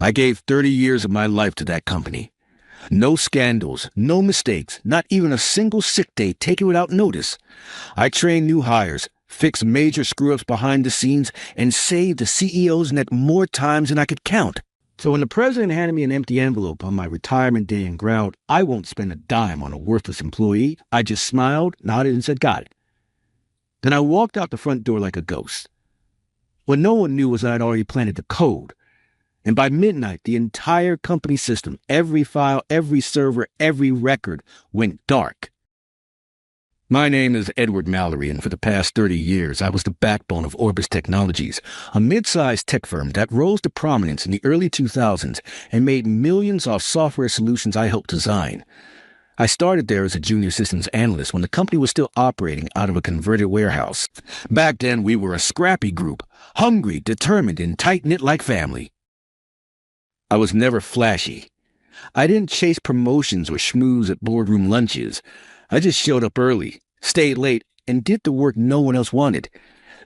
I gave 30 years of my life to that company. No scandals, no mistakes, not even a single sick day taken without notice. I trained new hires, fixed major screw-ups behind the scenes, and saved the CEO's neck more times than I could count. So when the president handed me an empty envelope on my retirement day and growled, "I won't spend a dime on a worthless employee," I just smiled, nodded, and said, "Got it." Then I walked out the front door like a ghost. What no one knew was that I'd already planted the code. And by midnight, the entire company system, every file, every server, every record, went dark. My name is Edward Mallory, and for the past 30 years, I was the backbone of Orbis Technologies, a mid-sized tech firm that rose to prominence in the early 2000s and made millions off software solutions I helped design. I started there as a junior systems analyst when the company was still operating out of a converted warehouse. Back then, we were a scrappy group, hungry, determined, and tight-knit like family. I was never flashy. I didn't chase promotions or schmooze at boardroom lunches. I just showed up early, stayed late, and did the work no one else wanted.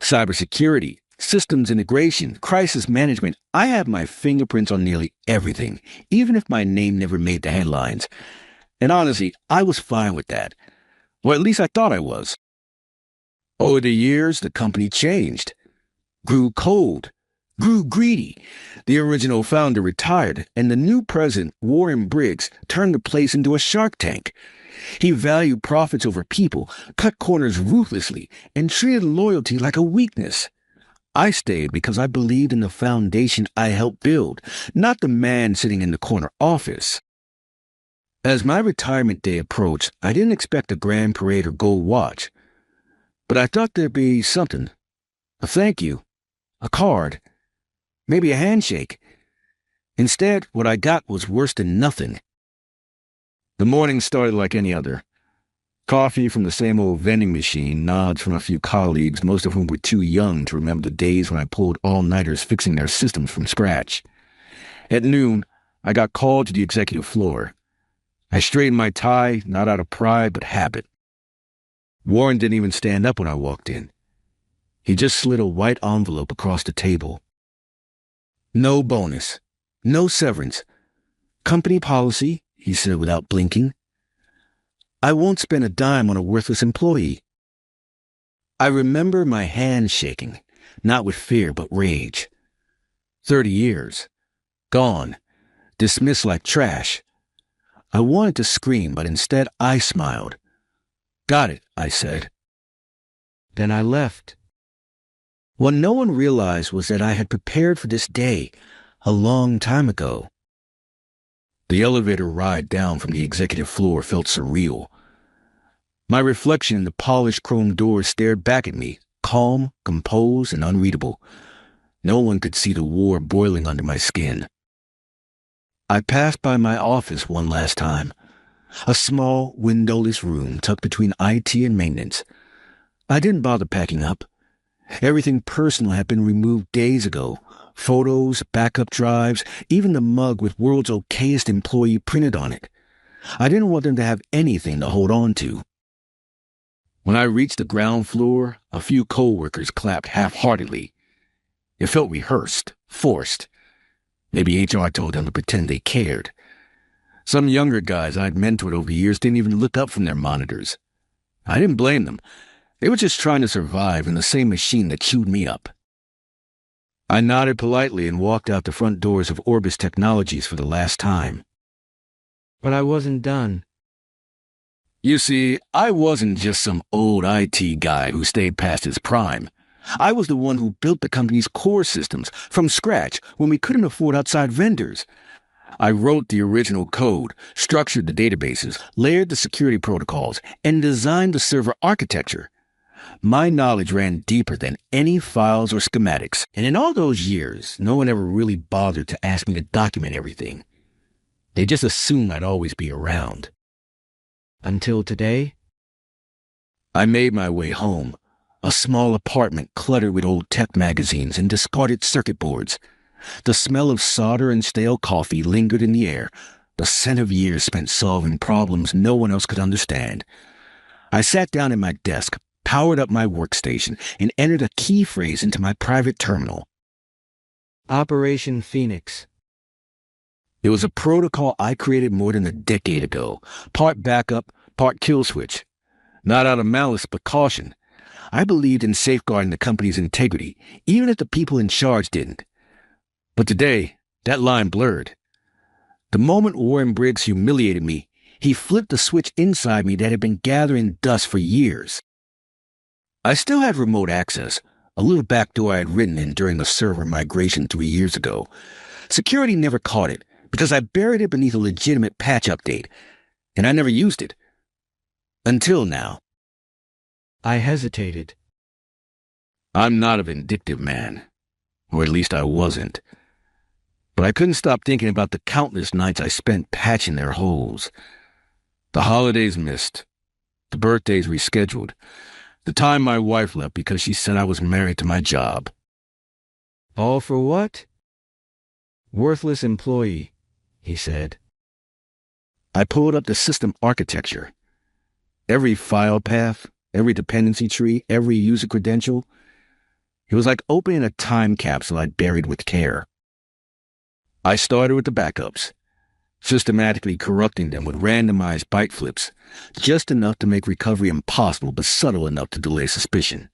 Cybersecurity, systems integration, crisis management. I have my fingerprints on nearly everything, even if my name never made the headlines. And honestly, I was fine with that. Or at least I thought I was. Over the years, the company changed. Grew cold. Grew greedy. The original founder retired, and the new president, Warren Briggs, turned the place into a shark tank. He valued profits over people, cut corners ruthlessly, and treated loyalty like a weakness. I stayed because I believed in the foundation I helped build, not the man sitting in the corner office. As my retirement day approached, I didn't expect a grand parade or gold watch. But I thought there'd be something. A thank you. A card. Maybe a handshake. Instead, what I got was worse than nothing. The morning started like any other. Coffee from the same old vending machine, nods from a few colleagues, most of whom were too young to remember the days when I pulled all-nighters fixing their systems from scratch. At noon, I got called to the executive floor. I straightened my tie, not out of pride, but habit. Warren didn't even stand up when I walked in. He just slid a white envelope across the table. "No bonus. No severance. Company policy," he said without blinking. "I won't spend a dime on a worthless employee." I remember my hands shaking, not with fear but rage. 30 years. Gone. Dismissed like trash. I wanted to scream, but instead I smiled. "Got it," I said. Then I left. What no one realized was that I had prepared for this day a long time ago. The elevator ride down from the executive floor felt surreal. My reflection in the polished chrome doors stared back at me, calm, composed, and unreadable. No one could see the war boiling under my skin. I passed by my office one last time. A small, windowless room tucked between IT and maintenance. I didn't bother packing up. Everything personal had been removed days ago. Photos, backup drives, even the mug with "World's Okayest Employee" printed on it. I didn't want them to have anything to hold on to. When I reached the ground floor, a few coworkers clapped half-heartedly. It felt rehearsed, forced. Maybe HR told them to pretend they cared. Some younger guys I'd mentored over the years didn't even look up from their monitors. I didn't blame them. They were just trying to survive in the same machine that chewed me up. I nodded politely and walked out the front doors of Orbis Technologies for the last time. But I wasn't done. You see, I wasn't just some old IT guy who stayed past his prime. I was the one who built the company's core systems from scratch when we couldn't afford outside vendors. I wrote the original code, structured the databases, layered the security protocols, and designed the server architecture. My knowledge ran deeper than any files or schematics, and in all those years, no one ever really bothered to ask me to document everything. They just assumed I'd always be around. Until today, I made my way home. A small apartment cluttered with old tech magazines and discarded circuit boards. The smell of solder and stale coffee lingered in the air, the scent of years spent solving problems no one else could understand. I sat down at my desk, powered up my workstation, and entered a key phrase into my private terminal. Operation Phoenix. It was a protocol I created more than a decade ago, part backup, part kill switch. Not out of malice, but caution. I believed in safeguarding the company's integrity, even if the people in charge didn't. But today, that line blurred. The moment Warren Briggs humiliated me, he flipped the switch inside me that had been gathering dust for years. I still had remote access, a little backdoor I had written in during the server migration 3 years ago. Security never caught it, because I buried it beneath a legitimate patch update, and I never used it. Until now. I hesitated. I'm not a vindictive man, or at least I wasn't. But I couldn't stop thinking about the countless nights I spent patching their holes. The holidays missed, the birthdays rescheduled, the time my wife left because she said I was married to my job. All for what? Worthless employee, he said. I pulled up the system architecture. Every file path, every dependency tree, every user credential. It was like opening a time capsule I'd buried with care. I started with the backups, systematically corrupting them with randomized byte flips, just enough to make recovery impossible but subtle enough to delay suspicion.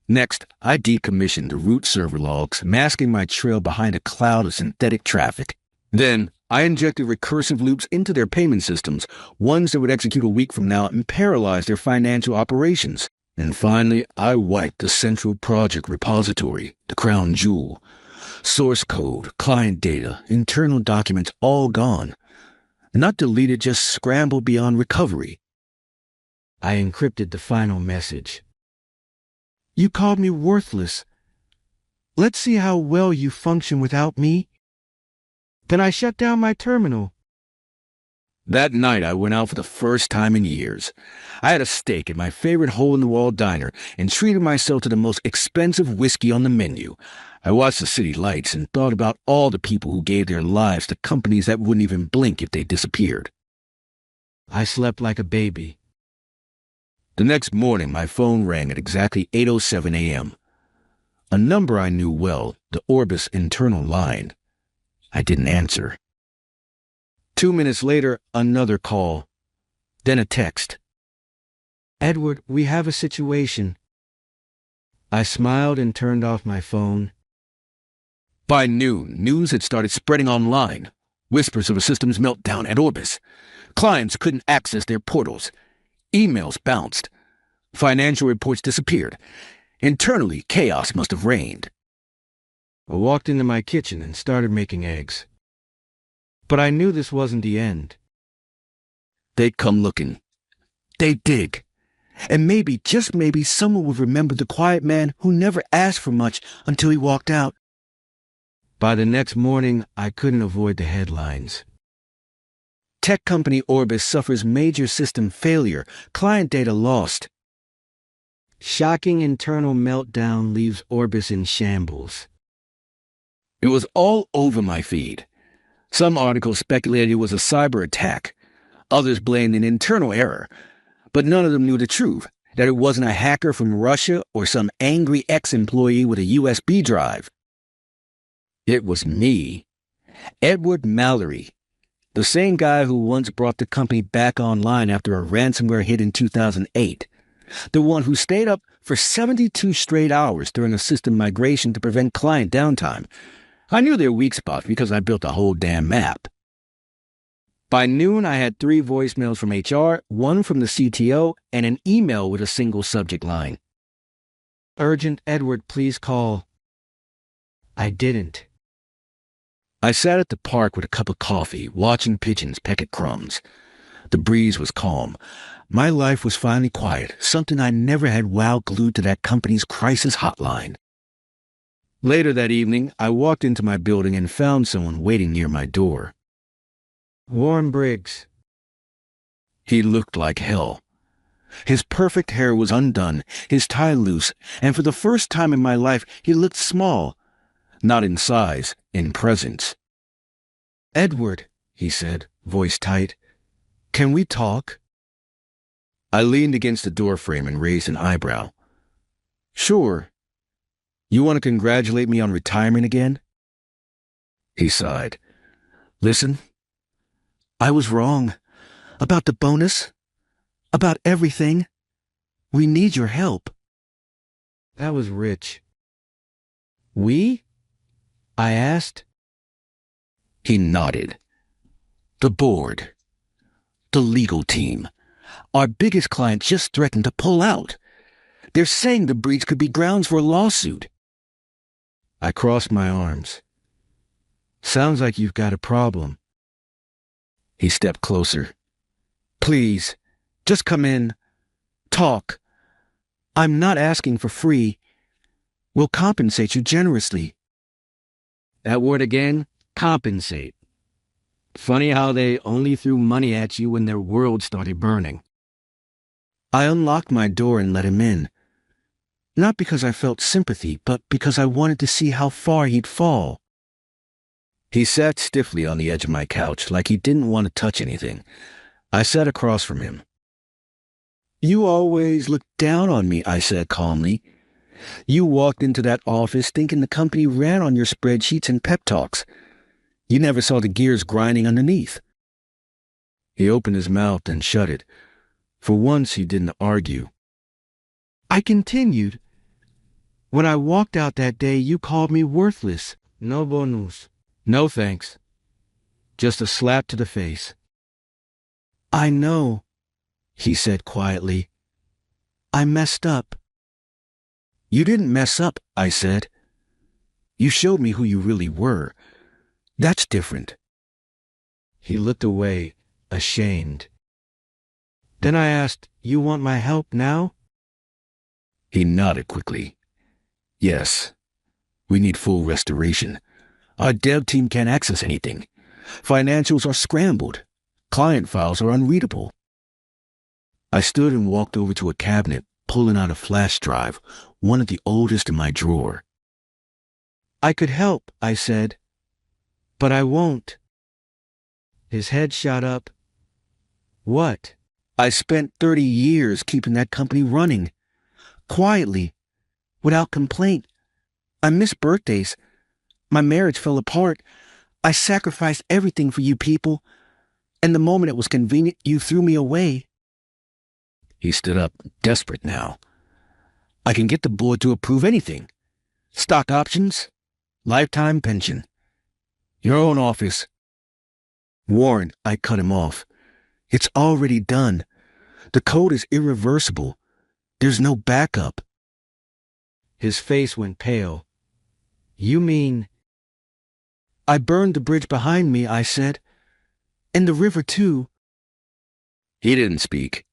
Next, I decommissioned the root server logs, masking my trail behind a cloud of synthetic traffic. Then, I injected recursive loops into their payment systems, ones that would execute a week from now and paralyze their financial operations. And finally, I wiped the central project repository, the crown jewel. Source code, client data, internal documents all gone. Not deleted, just scrambled beyond recovery. I encrypted the final message. You called me worthless. Let's see how well you function without me. Then I shut down my terminal. That night I went out for the first time in years. I had a steak at my favorite hole-in-the-wall diner and treated myself to the most expensive whiskey on the menu. I watched the city lights and thought about all the people who gave their lives to companies that wouldn't even blink if they disappeared. I slept like a baby. The next morning my phone rang at exactly 8:07 a.m. A number I knew well, the Orbis internal line. I didn't answer. 2 minutes later, another call. Then a text. Edward, we have a situation. I smiled and turned off my phone. By noon, news had started spreading online. Whispers of a systems meltdown at Orbis. Clients couldn't access their portals. Emails bounced. Financial reports disappeared. Internally, chaos must have reigned. I walked into my kitchen and started making eggs. But I knew this wasn't the end. They'd come looking. They'd dig. And maybe, just maybe, someone would remember the quiet man who never asked for much until he walked out. By the next morning, I couldn't avoid the headlines. Tech company Orbis suffers major system failure. Client data lost. Shocking internal meltdown leaves Orbis in shambles. It was all over my feed. Some articles speculated it was a cyber attack. Others blamed an internal error. But none of them knew the truth, that it wasn't a hacker from Russia or some angry ex-employee with a USB drive. It was me, Edward Mallory, the same guy who once brought the company back online after a ransomware hit in 2008. The one who stayed up for 72 straight hours during a system migration to prevent client downtime. I knew their weak spots because I built a whole damn map. By noon, I had 3 voicemails from HR, 1 from the CTO, and an email with a single subject line. Urgent, Edward, please call. I didn't. I sat at the park with a cup of coffee, watching pigeons peck at crumbs. The breeze was calm. My life was finally quiet, something I never had while glued to that company's crisis hotline. Later that evening, I walked into my building and found someone waiting near my door. Warren Briggs. He looked like hell. His perfect hair was undone, his tie loose, and for the first time in my life, he looked small. Not in size, in presence. Edward, he said, voice tight, can we talk? I leaned against the doorframe and raised an eyebrow. Sure. You want to congratulate me on retirement again? He sighed. Listen, I was wrong. About the bonus. About everything. We need your help. That was rich. We? I asked. He nodded. The board. The legal team. Our biggest client just threatened to pull out. They're saying the breach could be grounds for a lawsuit. I crossed my arms. Sounds like you've got a problem. He stepped closer. Please, just come in. Talk. I'm not asking for free. We'll compensate you generously. That word again, compensate. Funny how they only threw money at you when their world started burning. I unlocked my door and let him in. Not because I felt sympathy, but because I wanted to see how far he'd fall. He sat stiffly on the edge of my couch like he didn't want to touch anything. I sat across from him. You always look down on me, I said calmly. You walked into that office thinking the company ran on your spreadsheets and pep talks. You never saw the gears grinding underneath. He opened his mouth and shut it. For once, he didn't argue. I continued. When I walked out that day, you called me worthless. No bonus. No thanks. Just a slap to the face. I know, he said quietly. I messed up. You didn't mess up, I said. You showed me who you really were. That's different. He looked away, ashamed. Then I asked, you want my help now? He nodded quickly. Yes. We need full restoration. Our dev team can't access anything. Financials are scrambled. Client files are unreadable. I stood and walked over to a cabinet, pulling out a flash drive, one of the oldest in my drawer. I could help, I said, but I won't. His head shot up. What? I spent 30 years keeping that company running. Quietly, without complaint. I missed birthdays. My marriage fell apart. I sacrificed everything for you people, and the moment it was convenient, you threw me away. He stood up, desperate now. I can get the board to approve anything. Stock options, lifetime pension. Your own office. Warren, I cut him off. It's already done. The code is irreversible. There's no backup. His face went pale. You mean? I burned the bridge behind me, I said. And the river, too. He didn't speak.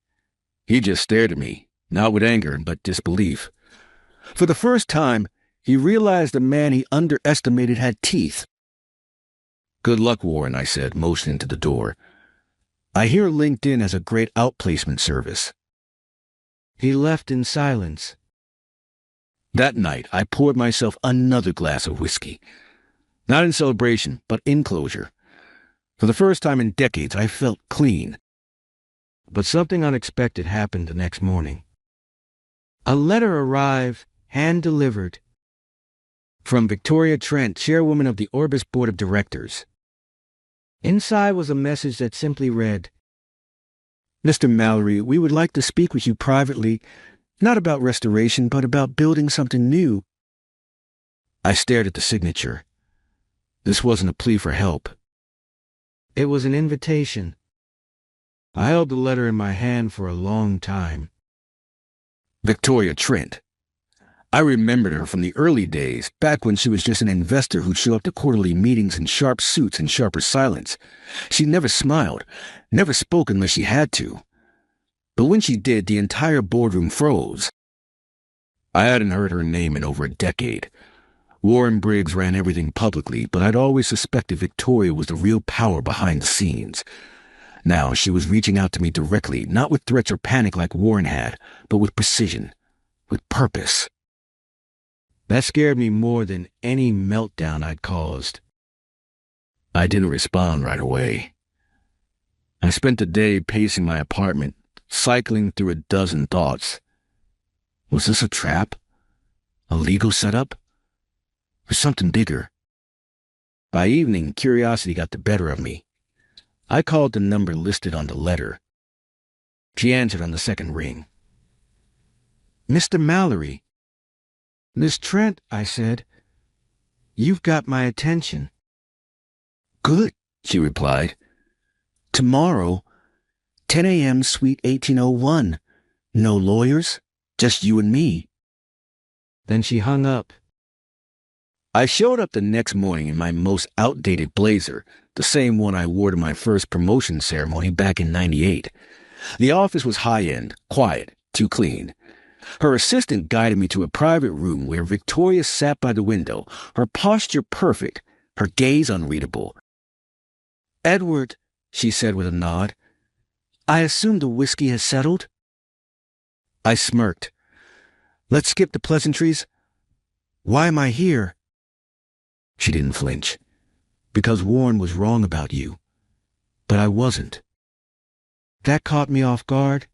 He just stared at me, not with anger, but disbelief. For the first time, he realized the man he underestimated had teeth. Good luck, Warren, I said, motioning to the door. I hear LinkedIn has a great outplacement service. He left in silence. That night, I poured myself another glass of whiskey. Not in celebration, but in closure. For the first time in decades, I felt clean. But something unexpected happened the next morning. A letter arrived, hand-delivered. From Victoria Trent, chairwoman of the Orbis Board of Directors. Inside was a message that simply read, Mr. Mallory, we would like to speak with you privately, not about restoration, but about building something new. I stared at the signature. This wasn't a plea for help. It was an invitation. I held the letter in my hand for a long time. Victoria Trent. I remembered her from the early days, back when she was just an investor who'd show up to quarterly meetings in sharp suits and sharper silence. She never smiled, never spoke unless she had to. But when she did, the entire boardroom froze. I hadn't heard her name in over a decade. Warren Briggs ran everything publicly, but I'd always suspected Victoria was the real power behind the scenes. Now she was reaching out to me directly, not with threats or panic like Warren had, but with precision, with purpose. That scared me more than any meltdown I'd caused. I didn't respond right away. I spent the day pacing my apartment, cycling through a dozen thoughts. Was this a trap? A legal setup? Or something bigger? By evening, curiosity got the better of me. I called the number listed on the letter. She answered on the second ring. Mr. Mallory. Miss Trent, I said. You've got my attention. Good, she replied. Tomorrow, 10 a.m. Suite 1801. No lawyers, just you and me. Then she hung up. I showed up the next morning in my most outdated blazer, the same one I wore to my first promotion ceremony back in '98. The office was high-end, quiet, too clean. Her assistant guided me to a private room where Victoria sat by the window, her posture perfect, her gaze unreadable. Edward, she said with a nod, I assume the whiskey has settled? I smirked. Let's skip the pleasantries. Why am I here? She didn't flinch. Because Warren was wrong about you. But I wasn't. That caught me off guard.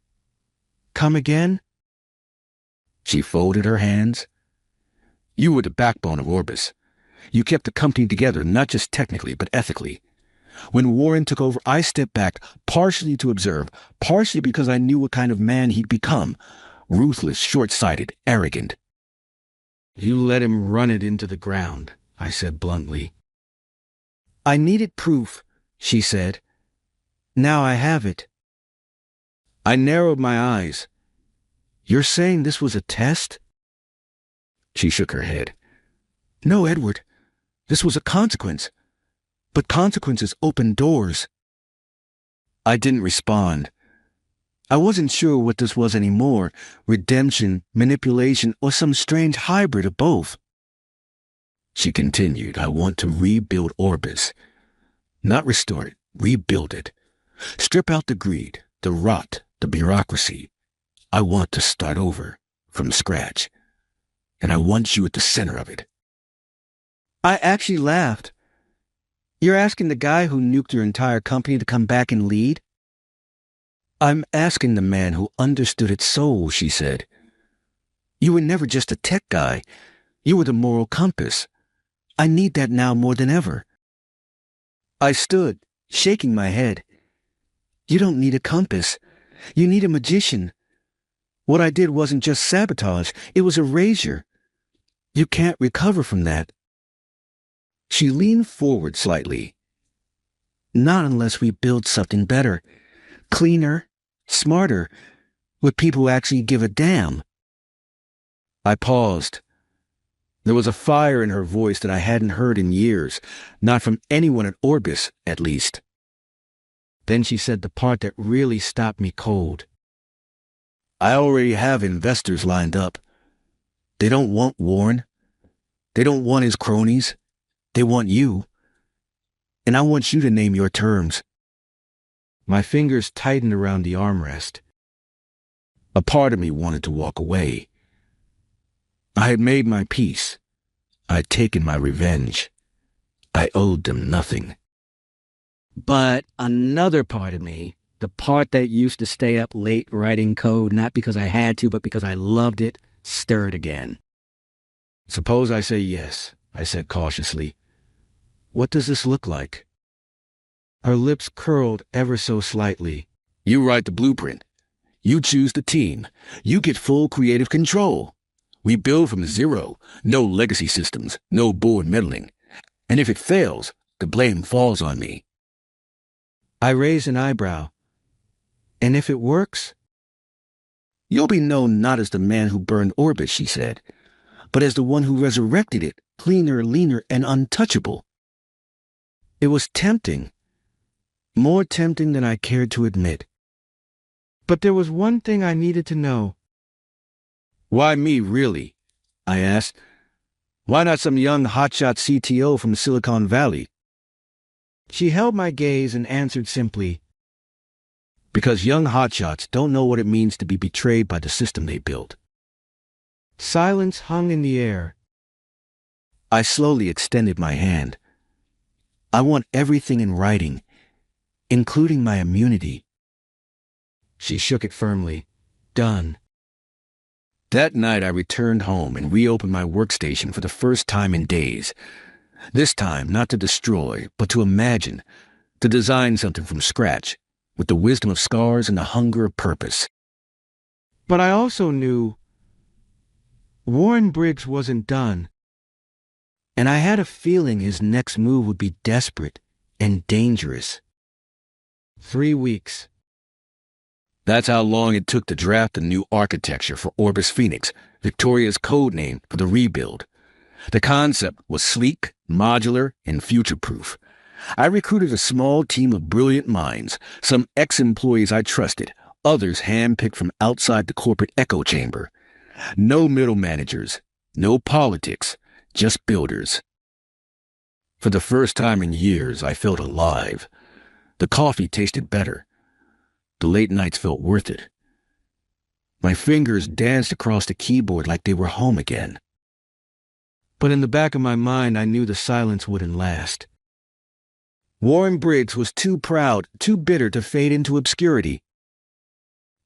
Come again? She folded her hands. You were the backbone of Orbis. You kept the company together, not just technically, but ethically. When Warren took over, I stepped back, partially to observe, partially because I knew what kind of man he'd become. Ruthless, short-sighted, arrogant. You let him run it into the ground, I said bluntly. I needed proof, she said. Now I have it. I narrowed my eyes. You're saying this was a test? She shook her head. No, Edward. This was a consequence. But consequences open doors. I didn't respond. I wasn't sure what this was anymore, redemption, manipulation, or some strange hybrid of both. She continued, I want to rebuild Orbis. Not restore it, rebuild it. Strip out the greed, the rot, the bureaucracy. I want to start over, from scratch. And I want you at the center of it. I actually laughed. You're asking the guy who nuked your entire company to come back and lead? I'm asking the man who understood its soul, she said. You were never just a tech guy. You were the moral compass. I need that now more than ever. I stood, shaking my head. You don't need a compass. You need a magician. What I did wasn't just sabotage. It was erasure. You can't recover from that. She leaned forward slightly. Not unless we build something better, cleaner, smarter, with people who actually give a damn. I paused. There was a fire in her voice that I hadn't heard in years, not from anyone at Orbis, at least. Then she said the part that really stopped me cold. I already have investors lined up. They don't want Warren. They don't want his cronies. They want you. And I want you to name your terms. My fingers tightened around the armrest. A part of me wanted to walk away. I had made my peace. I had taken my revenge. I owed them nothing. But another part of me, the part that used to stay up late writing code, not because I had to, but because I loved it, stirred again. Suppose I say yes, I said cautiously. What does this look like? Her lips curled ever so slightly. You write the blueprint. You choose the team. You get full creative control. We build from zero. No legacy systems. No board meddling. And if it fails, the blame falls on me. I raised an eyebrow. And if it works? You'll be known not as the man who burned Orbis, she said, but as the one who resurrected it, cleaner, leaner, and untouchable. It was tempting. More tempting than I cared to admit. But there was one thing I needed to know. Why me, really? I asked. Why not some young hotshot CTO from Silicon Valley? She held my gaze and answered simply, because young hotshots don't know what it means to be betrayed by the system they built. Silence hung in the air. I slowly extended my hand. I want everything in writing, including my immunity. She shook it firmly. Done. That night I returned home and reopened my workstation for the first time in days. This time, not to destroy, but to imagine, to design something from scratch, with the wisdom of scars and the hunger of purpose. But I also knew Warren Briggs wasn't done, and I had a feeling his next move would be desperate and dangerous. 3 weeks. That's how long it took to draft the new architecture for Orbis Phoenix, Victoria's code name for the rebuild. The concept was sleek, modular, and future-proof. I recruited a small team of brilliant minds, some ex-employees I trusted, others hand-picked from outside the corporate echo chamber. No middle managers, no politics, just builders. For the first time in years, I felt alive. The coffee tasted better. The late nights felt worth it. My fingers danced across the keyboard like they were home again. But in the back of my mind, I knew the silence wouldn't last. Warren Briggs was too proud, too bitter to fade into obscurity.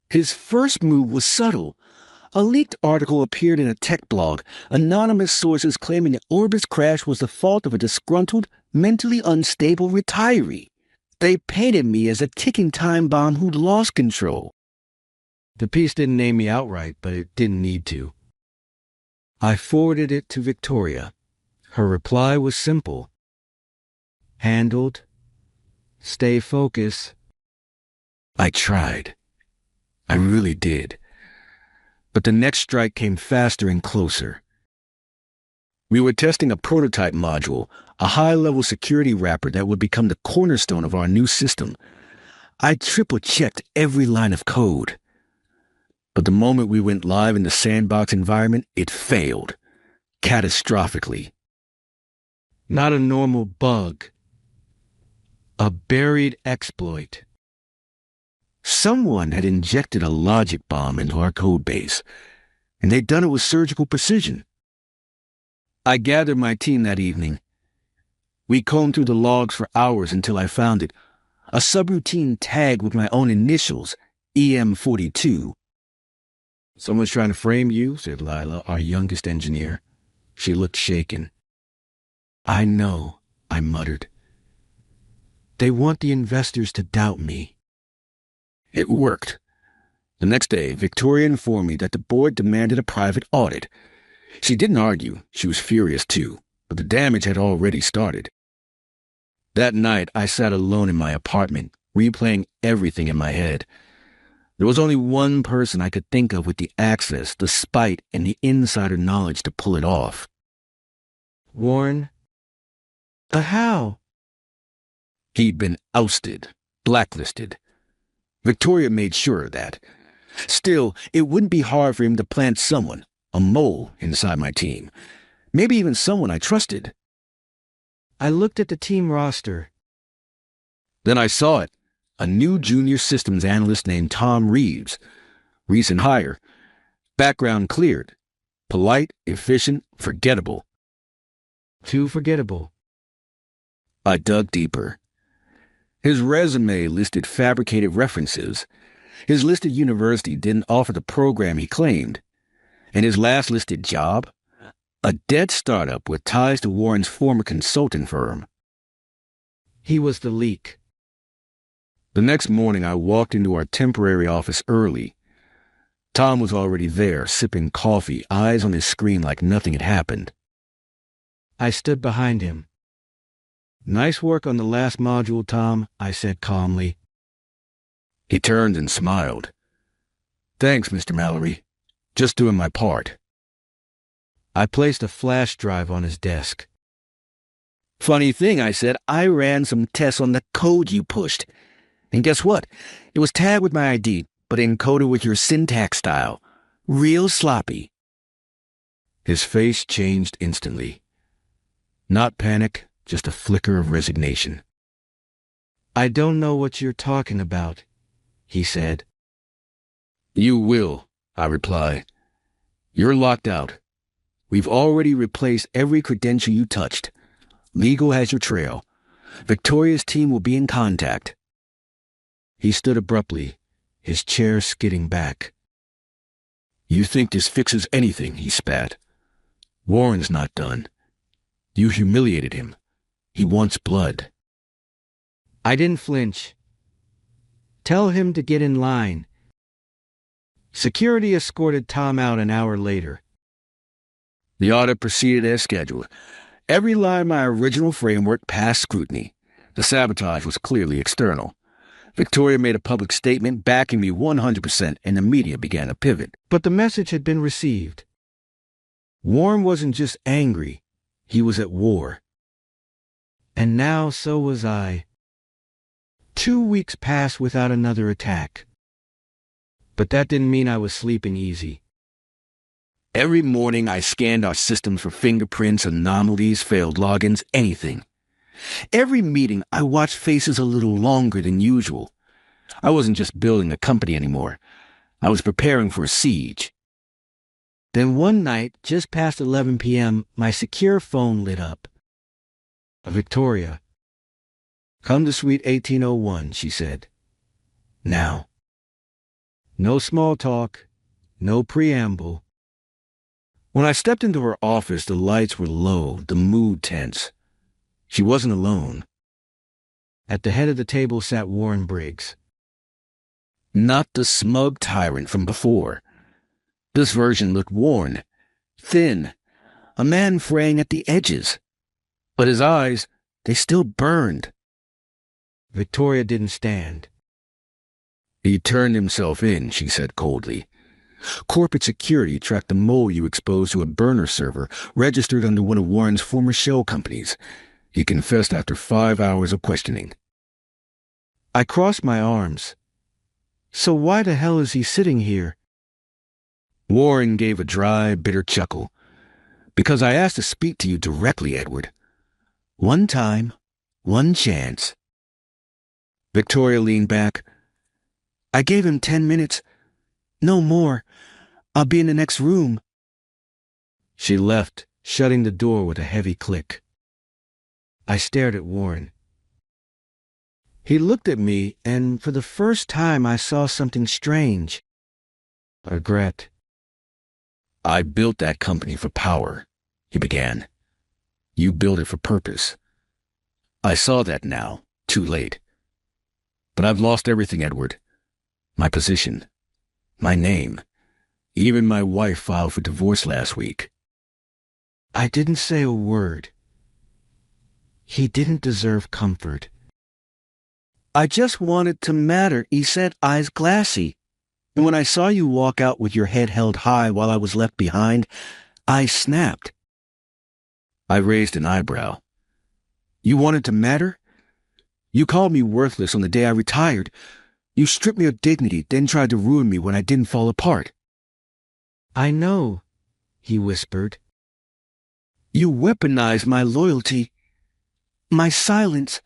His first move was subtle. A leaked article appeared in a tech blog, anonymous sources claiming the Orbis crash was the fault of a disgruntled, mentally unstable retiree. They painted me as a ticking time bomb who'd lost control. The piece didn't name me outright, but it didn't need to. I forwarded it to Victoria. Her reply was simple. Handled. Stay focused. I tried. I really did. But the next strike came faster and closer. We were testing a prototype module, a high-level security wrapper that would become the cornerstone of our new system. I triple-checked every line of code. But the moment we went live in the sandbox environment, it failed. Catastrophically. Not a normal bug. A buried exploit. Someone had injected a logic bomb into our code base, and they'd done it with surgical precision. I gathered my team that evening. We combed through the logs for hours until I found it, a subroutine tag with my own initials, EM42. Someone's trying to frame you, said Lila, our youngest engineer. She looked shaken. I know, I muttered. They want the investors to doubt me. It worked. The next day, Victoria informed me that the board demanded a private audit. She didn't argue. She was furious, too, but the damage had already started. That night, I sat alone in my apartment, replaying everything in my head. There was only one person I could think of with the access, the spite, and the insider knowledge to pull it off. Warren? But how? He'd been ousted, blacklisted. Victoria made sure of that. Still, it wouldn't be hard for him to plant someone, a mole, inside my team. Maybe even someone I trusted. I looked at the team roster. Then I saw it. A new junior systems analyst named Tom Reeves. Recent hire. Background cleared. Polite, efficient, forgettable. Too forgettable. I dug deeper. His resume listed fabricated references. His listed university didn't offer the program he claimed. And his last listed job? A dead startup with ties to Warren's former consulting firm. He was the leak. The next morning, I walked into our temporary office early. Tom was already there, sipping coffee, eyes on his screen like nothing had happened. I stood behind him. Nice work on the last module, Tom, I said calmly. He turned and smiled. Thanks, Mr. Mallory. Just doing my part. I placed a flash drive on his desk. Funny thing, I said, I ran some tests on the code you pushed. And guess what? It was tagged with my ID, but encoded with your syntax style. Real sloppy. His face changed instantly. Not panic, just a flicker of resignation. I don't know what you're talking about, he said. You will, I replied. You're locked out. We've already replaced every credential you touched. Legal has your trail. Victoria's team will be in contact. He stood abruptly, his chair skidding back. You think this fixes anything, he spat. Warren's not done. You humiliated him. He wants blood. I didn't flinch. Tell him to get in line. Security escorted Tom out an hour later. The audit proceeded as scheduled. Every line of my original framework passed scrutiny. The sabotage was clearly external. Victoria made a public statement backing me 100%, and the media began to pivot. But the message had been received. Warren wasn't just angry. He was at war. And now so was I. 2 weeks passed without another attack. But that didn't mean I was sleeping easy. Every morning I scanned our systems for fingerprints, anomalies, failed logins, anything. Every meeting I watched faces a little longer than usual. I wasn't just building a company anymore. I was preparing for a siege. Then one night, just past 11 p.m., my secure phone lit up. Victoria. Come to Suite 1801, she said. Now. No small talk, no preamble. When I stepped into her office, the lights were low, the mood tense. She wasn't alone. At the head of the table sat Warren Briggs. Not the smug tyrant from before. This version looked worn, thin, a man fraying at the edges. But his eyes, they still burned. Victoria didn't stand. He turned himself in, she said coldly. Corporate security tracked the mole you exposed to a burner server registered under one of Warren's former shell companies. He confessed after 5 hours of questioning. I crossed my arms. So why the hell is he sitting here? Warren gave a dry, bitter chuckle. Because I asked to speak to you directly, Edward. One time, one chance. Victoria leaned back. I gave him 10 minutes. No more. I'll be in the next room. She left, shutting the door with a heavy click. I stared at Warren. He looked at me, and for the first time I saw something strange. Regret. I built that company for power, he began. You built it for purpose. I saw that now, too late. But I've lost everything, Edward. My position. My name. Even my wife filed for divorce last week. I didn't say a word. He didn't deserve comfort. I just wanted to matter, he said, eyes glassy. And when I saw you walk out with your head held high while I was left behind, I snapped. I raised an eyebrow. You wanted to matter? You called me worthless on the day I retired. You stripped me of dignity, then tried to ruin me when I didn't fall apart. I know, he whispered. You weaponized my loyalty, my silence,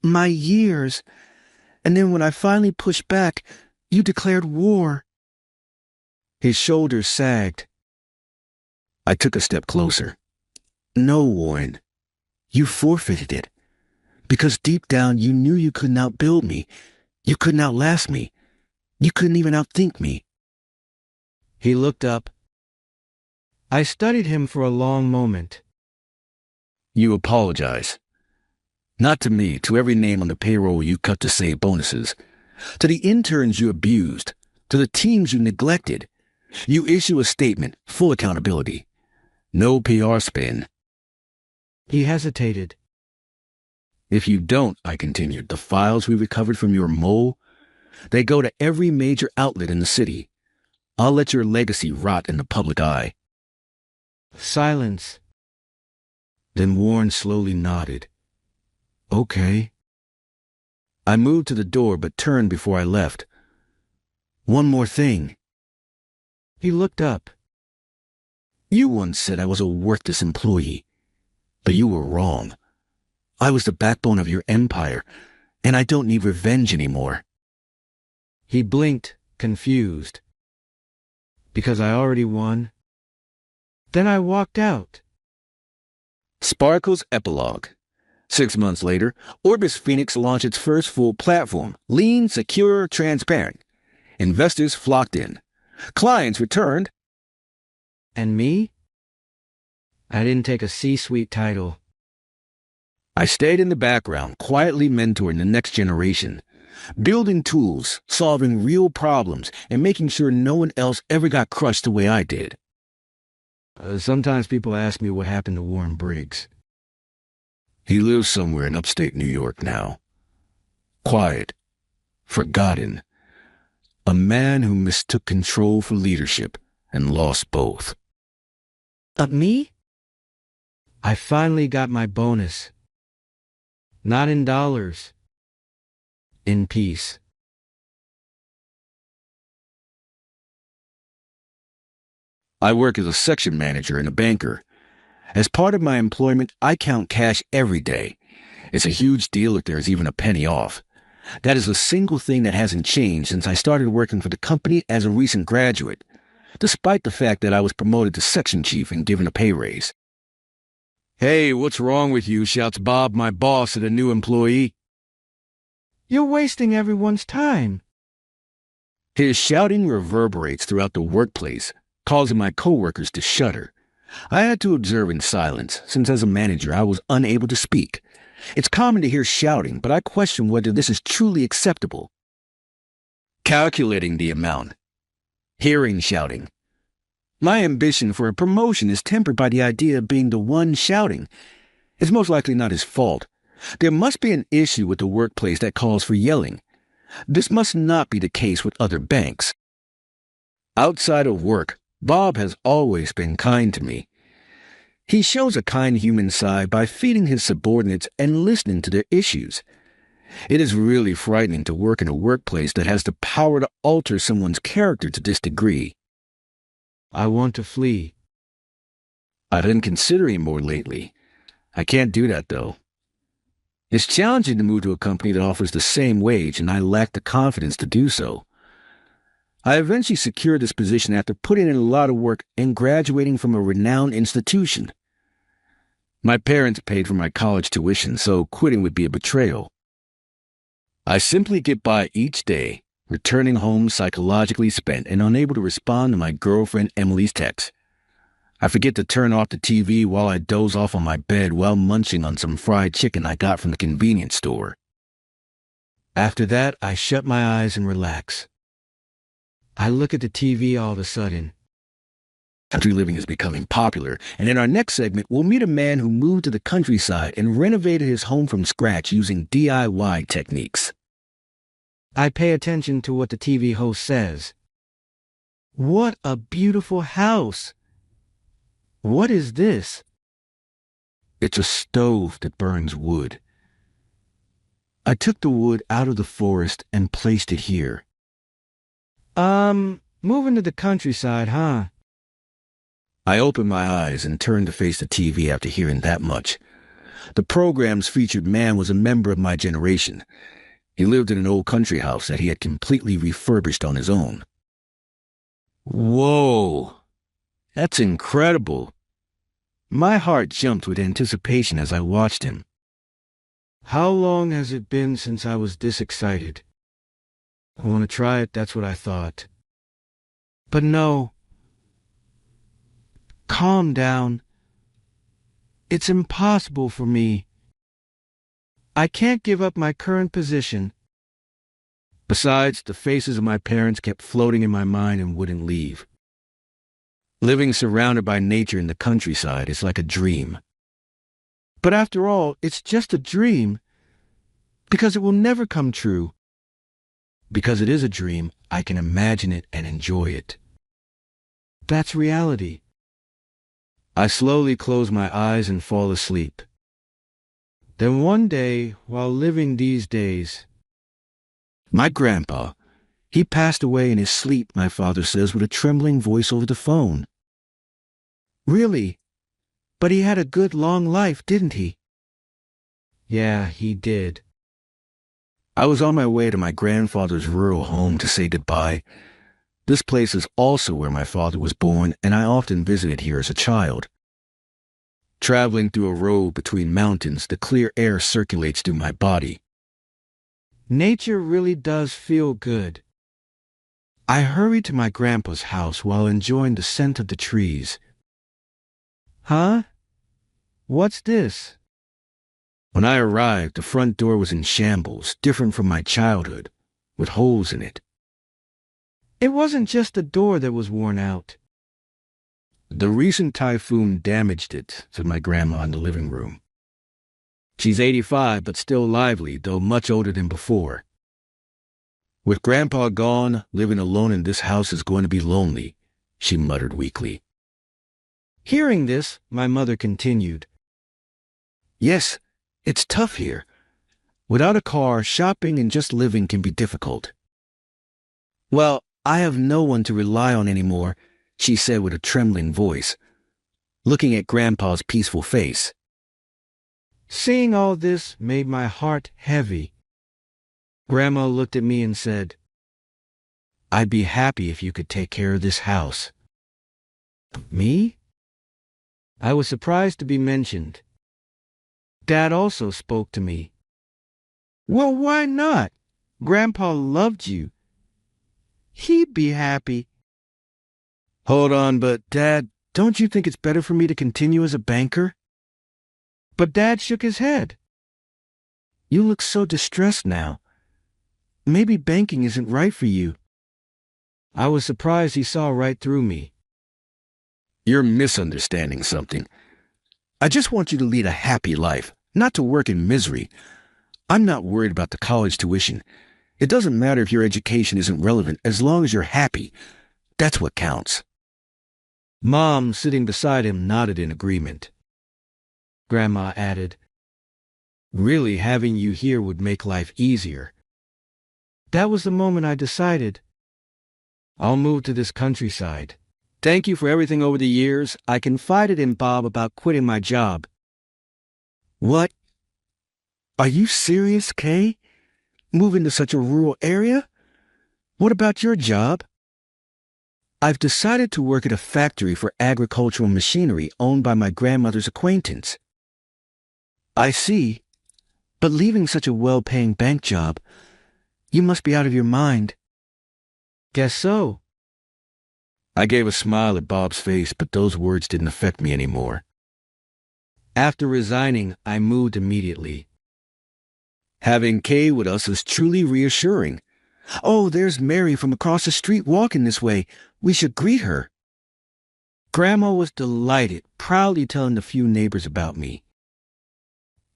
my years. And then when I finally pushed back, you declared war. His shoulders sagged. I took a step closer. No, Warren. You forfeited it. Because deep down you knew you couldn't outbuild me. You couldn't outlast me. You couldn't even outthink me. He looked up. I studied him for a long moment. You apologize. Not to me, to every name on the payroll you cut to save bonuses. To the interns you abused. To the teams you neglected. You issue a statement, full accountability. No PR spin. He hesitated. If you don't, I continued, the files we recovered from your mole, they go to every major outlet in the city. I'll let your legacy rot in the public eye. Silence. Then Warren slowly nodded. Okay. I moved to the door but turned before I left. One more thing. He looked up. You once said I was a worthless employee, but you were wrong. I was the backbone of your empire, and I don't need revenge anymore. He blinked, confused. Because I already won? Then I walked out. Sparkle's epilogue. 6 months later, Orbis Phoenix launched its first full platform, lean, secure, transparent. Investors flocked in. Clients returned. And me? I didn't take a C-suite title. I stayed in the background, quietly mentoring the next generation, building tools, solving real problems, and making sure no one else ever got crushed the way I did. Sometimes people ask me what happened to Warren Briggs. He lives somewhere in upstate New York now. Quiet, forgotten. A man who mistook control for leadership and lost both. Me? I finally got my bonus. Not in dollars. In peace. I work as a section manager and a banker. As part of my employment, I count cash every day. It's a huge deal if there's even a penny off. That is the single thing that hasn't changed since I started working for the company as a recent graduate, despite the fact that I was promoted to section chief and given a pay raise. "Hey, what's wrong with you?" shouts Bob, my boss, at a new employee. You're wasting everyone's time. His shouting reverberates throughout the workplace, causing my coworkers to shudder. I had to observe in silence, since as a manager I was unable to speak. It's common to hear shouting, but I question whether this is truly acceptable. Calculating the amount. Hearing shouting. My ambition for a promotion is tempered by the idea of being the one shouting. It's most likely not his fault. There must be an issue with the workplace that calls for yelling. This must not be the case with other banks. Outside of work, Bob has always been kind to me. He shows a kind human side by feeding his subordinates and listening to their issues. It is really frightening to work in a workplace that has the power to alter someone's character to this degree. I want to flee. I've been considering more lately. I can't do that, though. It's challenging to move to a company that offers the same wage, and I lack the confidence to do so. I eventually secured this position after putting in a lot of work and graduating from a renowned institution. My parents paid for my college tuition, so quitting would be a betrayal. I simply get by each day, returning home psychologically spent and unable to respond to my girlfriend Emily's texts. I forget to turn off the TV while I doze off on my bed while munching on some fried chicken I got from the convenience store. After that, I shut my eyes and relax. I look at the TV all of a sudden. Country living is becoming popular, and in our next segment, we'll meet a man who moved to the countryside and renovated his home from scratch using DIY techniques. I pay attention to what the TV host says. What a beautiful house! What is this? It's a stove that burns wood. I took the wood out of the forest and placed it here. Moving to the countryside, huh? I opened my eyes and turned to face the TV after hearing that much. The program's featured man was a member of my generation. He lived in an old country house that he had completely refurbished on his own. Whoa! That's incredible! My heart jumped with anticipation as I watched him. How long has it been since I was this excited? I want to try it, that's what I thought. But no. Calm down. It's impossible for me. I can't give up my current position. Besides, the faces of my parents kept floating in my mind and wouldn't leave. Living surrounded by nature in the countryside is like a dream. But after all, it's just a dream, because it will never come true. Because it is a dream, I can imagine it and enjoy it. That's reality. I slowly close my eyes and fall asleep. Then one day, while living these days, my grandpa, he passed away in his sleep, my father says with a trembling voice over the phone. Really? But he had a good long life, didn't he? Yeah, he did. I was on my way to my grandfather's rural home to say goodbye. This place is also where my father was born, and I often visited here as a child. Traveling through a road between mountains, the clear air circulates through my body. Nature really does feel good. I hurried to my grandpa's house while enjoying the scent of the trees. Huh? What's this? When I arrived, the front door was in shambles, different from my childhood, with holes in it. It wasn't just the door that was worn out. The recent typhoon damaged it, said my grandma in the living room. She's 85, but still lively, though much older than before. With Grandpa gone, living alone in this house is going to be lonely, she muttered weakly. Hearing this, my mother continued. Yes, it's tough here. Without a car, shopping and just living can be difficult. Well, I have no one to rely on anymore, she said with a trembling voice, looking at Grandpa's peaceful face. Seeing all this made my heart heavy. Grandma looked at me and said, I'd be happy if you could take care of this house. Me? I was surprised to be mentioned. Dad also spoke to me. Well, why not? Grandpa loved you. He'd be happy. Hold on, but Dad, don't you think it's better for me to continue as a banker? But Dad shook his head. You look so distressed now. Maybe banking isn't right for you. I was surprised he saw right through me. You're misunderstanding something. I just want you to lead a happy life, not to work in misery. I'm not worried about the college tuition. It doesn't matter if your education isn't relevant as long as you're happy. That's what counts. Mom, sitting beside him, nodded in agreement. Grandma added, Really, having you here would make life easier. That was the moment I decided. I'll move to this countryside. Thank you for everything over the years. I confided in Bob about quitting my job. What? Are you serious, Kay? Moving to such a rural area? What about your job? I've decided to work at a factory for agricultural machinery owned by my grandmother's acquaintance. I see. But leaving such a well-paying bank job, you must be out of your mind. Guess so. I gave a smile at Bob's face, but those words didn't affect me anymore. After resigning, I moved immediately. Having Kay with us is truly reassuring. Oh, there's Mary from across the street walking this way. We should greet her. Grandma was delighted, proudly telling the few neighbors about me.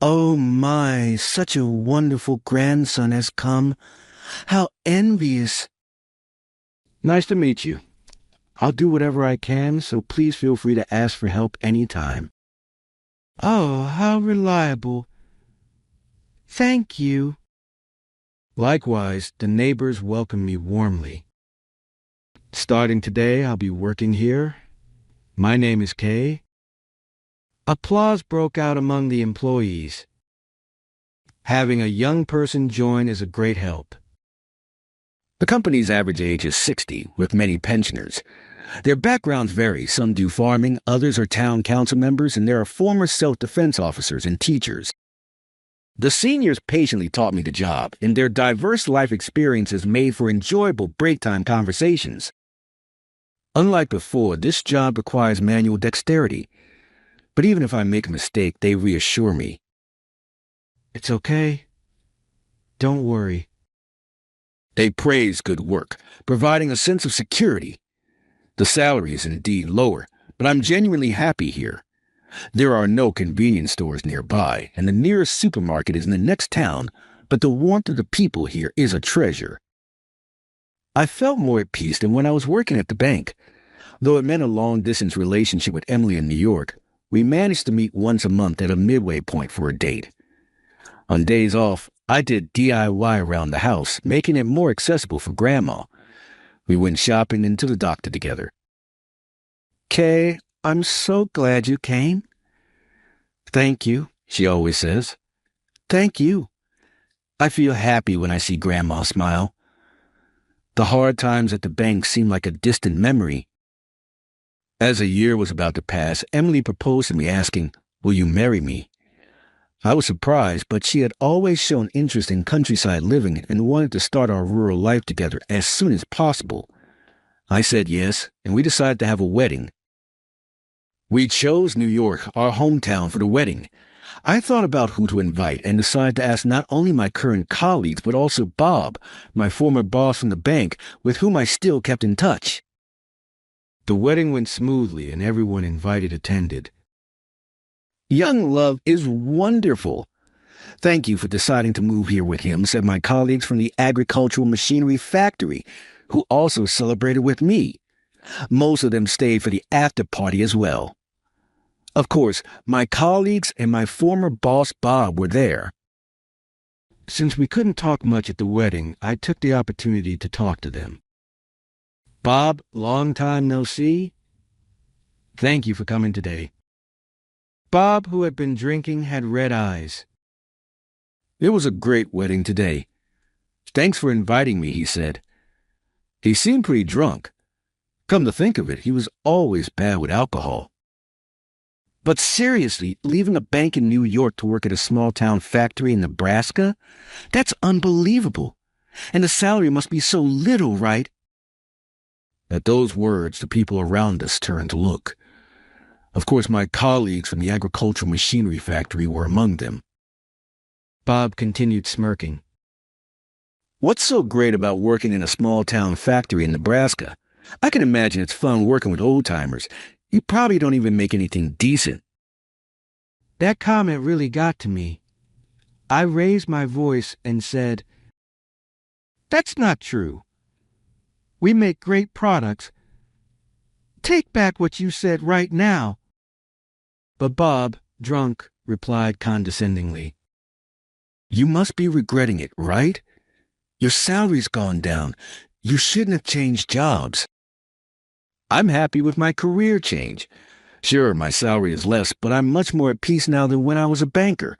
Oh my, such a wonderful grandson has come. How envious. Nice to meet you. I'll do whatever I can, so please feel free to ask for help anytime. Oh, how reliable. Thank you. Likewise, the neighbors welcomed me warmly. Starting today, I'll be working here. My name is Kay. Applause broke out among the employees. Having a young person join is a great help. The company's average age is 60, with many pensioners. Their backgrounds vary. Some do farming, others are town council members, and there are former self-defense officers and teachers. The seniors patiently taught me the job, and their diverse life experiences made for enjoyable break-time conversations. Unlike before, this job requires manual dexterity. But even if I make a mistake, they reassure me. It's okay. Don't worry. They praise good work, providing a sense of security. The salary is indeed lower, but I'm genuinely happy here. There are no convenience stores nearby, and the nearest supermarket is in the next town, but the warmth of the people here is a treasure. I felt more at peace than when I was working at the bank. Though it meant a long-distance relationship with Emily in New York, we managed to meet once a month at a midway point for a date. On days off, I did DIY around the house, making it more accessible for Grandma. We went shopping and to the doctor together. Kay, I'm so glad you came. Thank you, she always says. Thank you. I feel happy when I see Grandma smile. The hard times at the bank seem like a distant memory. As a year was about to pass, Emily proposed to me asking, "Will you marry me?" I was surprised, but she had always shown interest in countryside living and wanted to start our rural life together as soon as possible. I said yes, and we decided to have a wedding. We chose New York, our hometown, for the wedding. I thought about who to invite and decided to ask not only my current colleagues, but also Bob, my former boss from the bank, with whom I still kept in touch. The wedding went smoothly and everyone invited attended. Young love is wonderful. Thank you for deciding to move here with him, said my colleagues from the agricultural machinery factory, who also celebrated with me. Most of them stayed for the after party as well. Of course, my colleagues and my former boss Bob were there. Since we couldn't talk much at the wedding, I took the opportunity to talk to them. Bob, long time no see. Thank you for coming today. Bob, who had been drinking, had red eyes. It was a great wedding today. Thanks for inviting me, he said. He seemed pretty drunk. Come to think of it, he was always bad with alcohol. But seriously, leaving a bank in New York to work at a small-town factory in Nebraska? That's unbelievable. And the salary must be so little, right? At those words, the people around us turned to look. Of course, my colleagues from the agricultural machinery factory were among them. Bob continued smirking. What's so great about working in a small-town factory in Nebraska? I can imagine it's fun working with old-timers. You probably don't even make anything decent. That comment really got to me. I raised my voice and said, "That's not true. We make great products. Take back what you said right now." But Bob, drunk, replied condescendingly, You must be regretting it, right? Your salary's gone down. You shouldn't have changed jobs. I'm happy with my career change. Sure, my salary is less, but I'm much more at peace now than when I was a banker.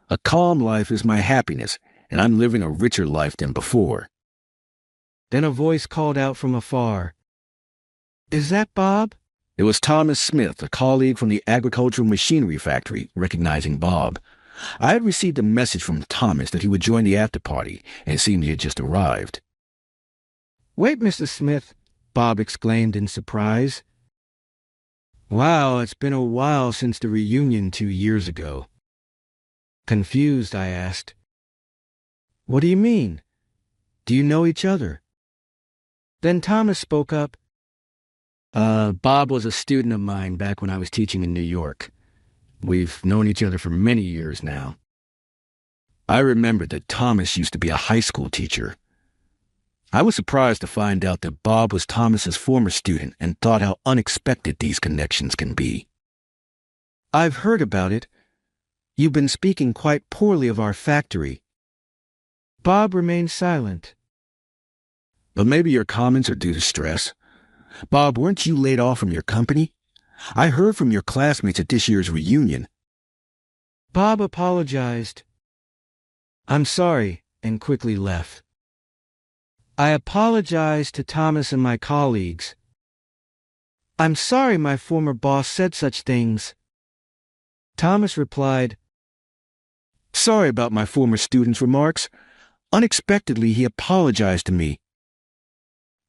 A calm life is my happiness, and I'm living a richer life than before. Then a voice called out from afar, "Is that Bob?" It was Thomas Smith, a colleague from the agricultural machinery factory, recognizing Bob. I had received a message from Thomas that he would join the after-party, and it seemed he had just arrived. "Wait, Mr. Smith," Bob exclaimed in surprise. "Wow, it's been a while since the reunion 2 years ago." Confused, I asked, "What do you mean? Do you know each other?" Then Thomas spoke up. Bob was a student of mine back when I was teaching in New York. We've known each other for many years now." I remembered that Thomas used to be a high school teacher. I was surprised to find out that Bob was Thomas's former student and thought how unexpected these connections can be. "I've heard about it. You've been speaking quite poorly of our factory." Bob remained silent. But maybe your comments are due to stress. Bob, weren't you laid off from your company? I heard from your classmates at this year's reunion. Bob apologized. "I'm sorry," and quickly left. I apologized to Thomas and my colleagues. "I'm sorry my former boss said such things." Thomas replied, Sorry about my former student's remarks. Unexpectedly, he apologized to me.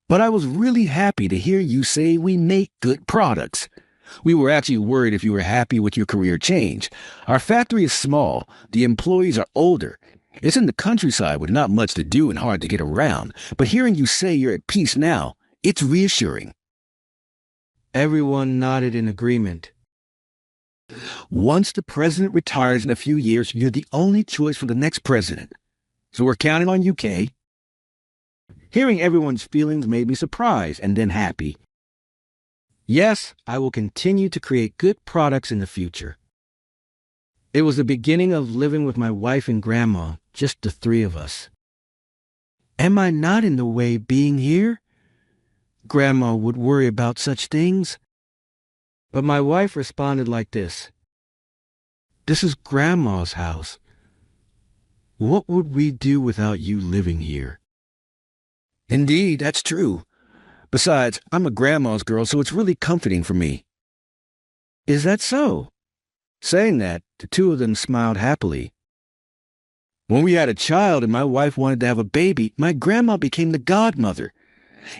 But I was really happy to hear you say we make good products. We were actually worried if you were happy with your career change. Our factory is small. The employees are older. It's in the countryside with not much to do and hard to get around. But hearing you say you're at peace now, it's reassuring. Everyone nodded in agreement. Once the president retires in a few years, you're the only choice for the next president. So we're counting on you, Kay. Hearing everyone's feelings made me surprised and then happy. Yes, I will continue to create good products in the future. It was the beginning of living with my wife and grandma, just the three of us. Am I not in the way being here? Grandma would worry about such things. But my wife responded like this. This is Grandma's house. What would we do without you living here? Indeed, that's true. Besides, I'm a grandma's girl, so it's really comforting for me. Is that so? Saying that, the two of them smiled happily. When we had a child and my wife wanted to have a baby, my grandma became the godmother.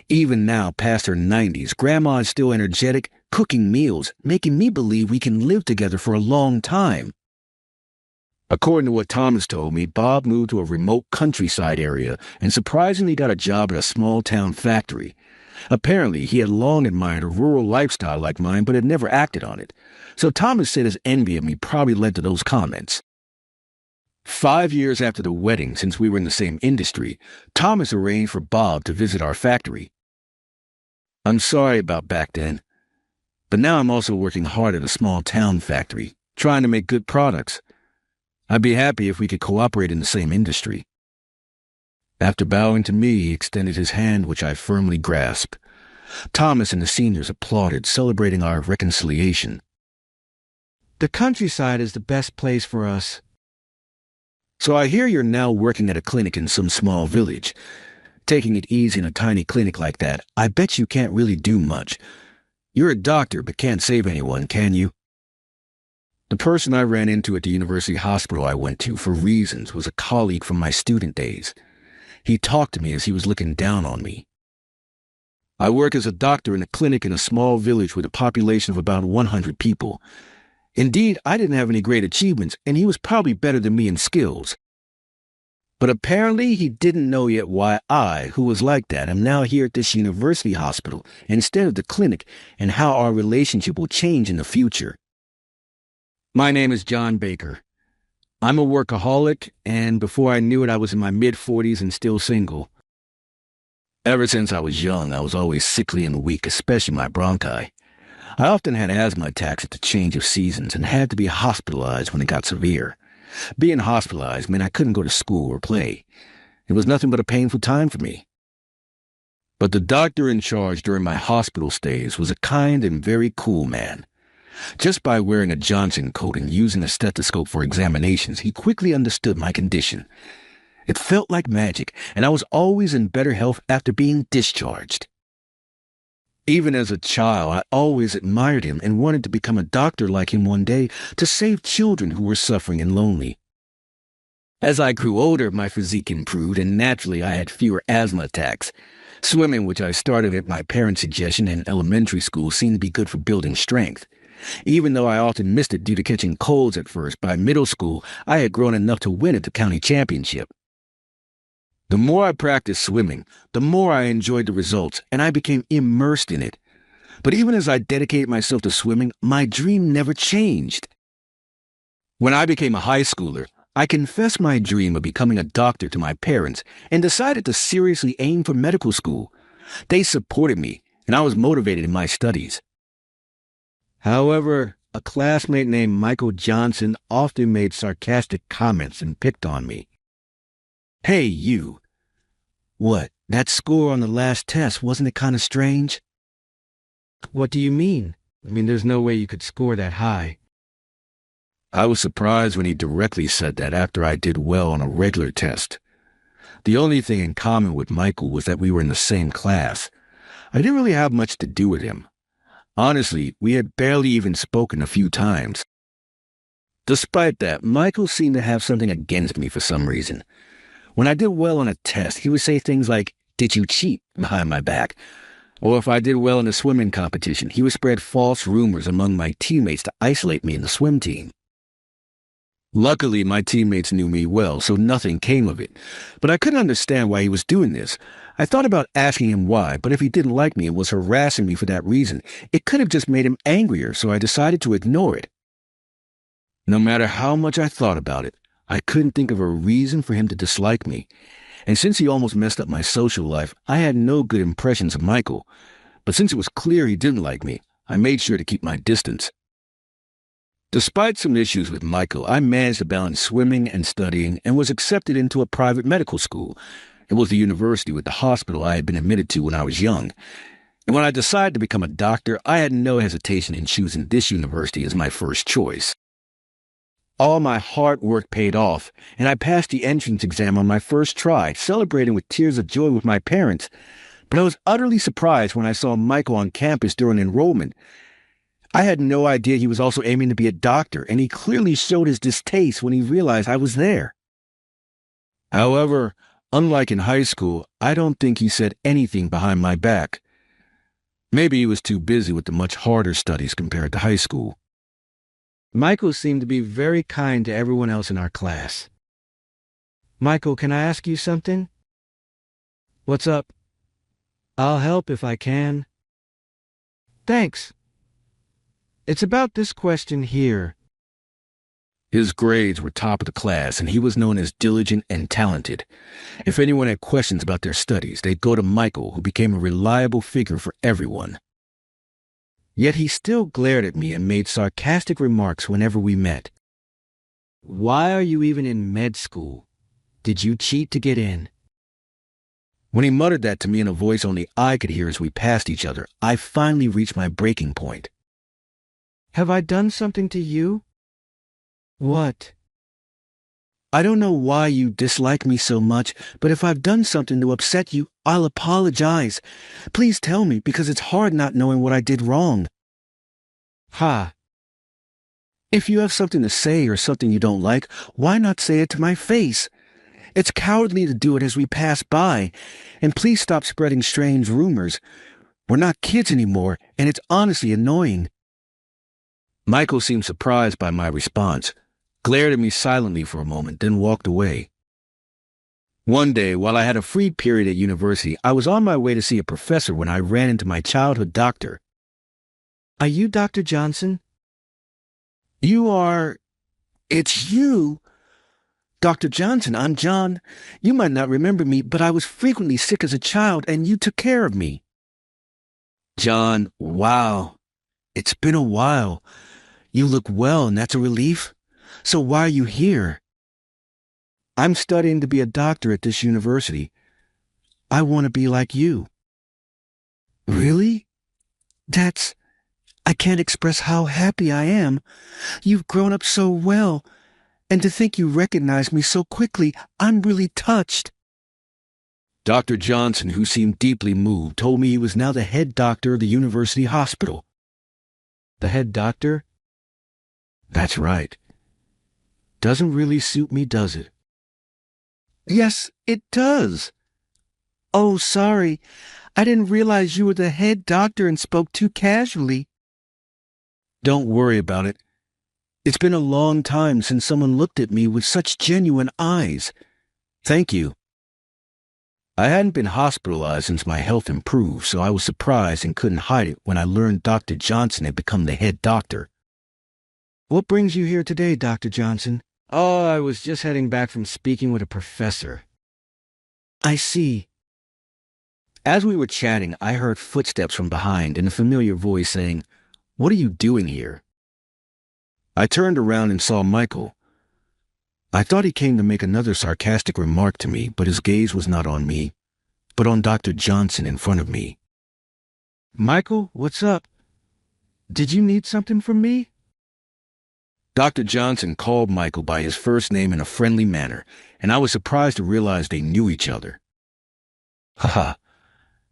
Even now, past her 90s, Grandma is still energetic, cooking meals, making me believe we can live together for a long time. According to what Thomas told me, Bob moved to a remote countryside area and surprisingly got a job at a small-town factory. Apparently, he had long admired a rural lifestyle like mine but had never acted on it. So Thomas said his envy of me probably led to those comments. 5 years after the wedding, since we were in the same industry, Thomas arranged for Bob to visit our factory. I'm sorry about back then, but now I'm also working hard at a small-town factory, trying to make good products. I'd be happy if we could cooperate in the same industry. After bowing to me, he extended his hand, which I firmly grasped. Thomas and the seniors applauded, celebrating our reconciliation. The countryside is the best place for us. So I hear you're now working at a clinic in some small village. Taking it easy in a tiny clinic like that, I bet you can't really do much. You're a doctor, but can't save anyone, can you? The person I ran into at the university hospital I went to for reasons was a colleague from my student days. He talked to me as he was looking down on me. I work as a doctor in a clinic in a small village with a population of about 100 people. Indeed, I didn't have any great achievements, and he was probably better than me in skills. But apparently he didn't know yet why I, who was like that, am now here at this university hospital instead of the clinic, and how our relationship will change in the future. My name is John Baker. I'm a workaholic, and before I knew it, I was in my mid-40s and still single. Ever since I was young, I was always sickly and weak, especially my bronchi. I often had asthma attacks at the change of seasons and had to be hospitalized when it got severe. Being hospitalized meant I couldn't go to school or play. It was nothing but a painful time for me. But the doctor in charge during my hospital stays was a kind and very cool man. Just by wearing a Johnson coat and using a stethoscope for examinations, he quickly understood my condition. It felt like magic, and I was always in better health after being discharged. Even as a child, I always admired him and wanted to become a doctor like him one day to save children who were suffering and lonely. As I grew older, my physique improved, and naturally I had fewer asthma attacks. Swimming, which I started at my parents' suggestion in elementary school, seemed to be good for building strength. Even though I often missed it due to catching colds at first, by middle school I had grown enough to win at the county championship. The more I practiced swimming, the more I enjoyed the results, and I became immersed in it. But even as I dedicated myself to swimming, my dream never changed. When I became a high schooler, I confessed my dream of becoming a doctor to my parents and decided to seriously aim for medical school. They supported me, and I was motivated in my studies. However, a classmate named Michael Johnson often made sarcastic comments and picked on me. Hey, you. What, that score on the last test, wasn't it kind of strange? What do you mean? There's no way you could score that high. I was surprised when he directly said that after I did well on a regular test. The only thing in common with Michael was that we were in the same class. I didn't really have much to do with him. Honestly, we had barely even spoken a few times. Despite that, Michael seemed to have something against me for some reason. When I did well on a test, he would say things like, "Did you cheat?" behind my back. Or if I did well in a swimming competition, he would spread false rumors among my teammates to isolate me in the swim team. Luckily, my teammates knew me well, so nothing came of it. But I couldn't understand why he was doing this. I thought about asking him why, but if he didn't like me and was harassing me for that reason, it could have just made him angrier, so I decided to ignore it. No matter how much I thought about it, I couldn't think of a reason for him to dislike me. And since he almost messed up my social life, I had no good impressions of Michael. But since it was clear he didn't like me, I made sure to keep my distance. Despite some issues with Michael, I managed to balance swimming and studying and was accepted into a private medical school. It was the university with the hospital I had been admitted to when I was young. And when I decided to become a doctor, I had no hesitation in choosing this university as my first choice. All my hard work paid off, and I passed the entrance exam on my first try, celebrating with tears of joy with my parents. But I was utterly surprised when I saw Michael on campus during enrollment. I had no idea he was also aiming to be a doctor, and he clearly showed his distaste when he realized I was there. However, unlike in high school, I don't think he said anything behind my back. Maybe he was too busy with the much harder studies compared to high school. Michael seemed to be very kind to everyone else in our class. Michael, can I ask you something? What's up? I'll help if I can. Thanks. It's about this question here. His grades were top of the class, and he was known as diligent and talented. If anyone had questions about their studies, they'd go to Michael, who became a reliable figure for everyone. Yet he still glared at me and made sarcastic remarks whenever we met. Why are you even in med school? Did you cheat to get in? When he muttered that to me in a voice only I could hear as we passed each other, I finally reached my breaking point. Have I done something to you? What? I don't know why you dislike me so much, but if I've done something to upset you, I'll apologize. Please tell me, because it's hard not knowing what I did wrong. Ha. If you have something to say or something you don't like, why not say it to my face? It's cowardly to do it as we pass by, and please stop spreading strange rumors. We're not kids anymore, and it's honestly annoying. Michael seemed surprised by my response, glared at me silently for a moment, then walked away. One day, while I had a free period at university, I was on my way to see a professor when I ran into my childhood doctor. Are you Dr. Johnson? You are... It's you! Dr. Johnson, I'm John. You might not remember me, but I was frequently sick as a child, and you took care of me. John, wow. It's been a while. You look well, and that's a relief. So why are you here? I'm studying to be a doctor at this university. I want to be like you. Really? I can't express how happy I am. You've grown up so well, and to think you recognized me so quickly, I'm really touched. Dr. Johnson, who seemed deeply moved, told me he was now the head doctor of the university hospital. The head doctor? That's right. Doesn't really suit me, does it? Yes, it does. Oh, sorry. I didn't realize you were the head doctor and spoke too casually. Don't worry about it. It's been a long time since someone looked at me with such genuine eyes. Thank you. I hadn't been hospitalized since my health improved, so I was surprised and couldn't hide it when I learned Dr. Johnson had become the head doctor. What brings you here today, Dr. Johnson? Oh, I was just heading back from speaking with a professor. I see. As we were chatting, I heard footsteps from behind and a familiar voice saying, "What are you doing here?" I turned around and saw Michael. I thought he came to make another sarcastic remark to me, but his gaze was not on me, but on Dr. Johnson in front of me. Michael, what's up? Did you need something from me? Dr. Johnson called Michael by his first name in a friendly manner, and I was surprised to realize they knew each other. Haha,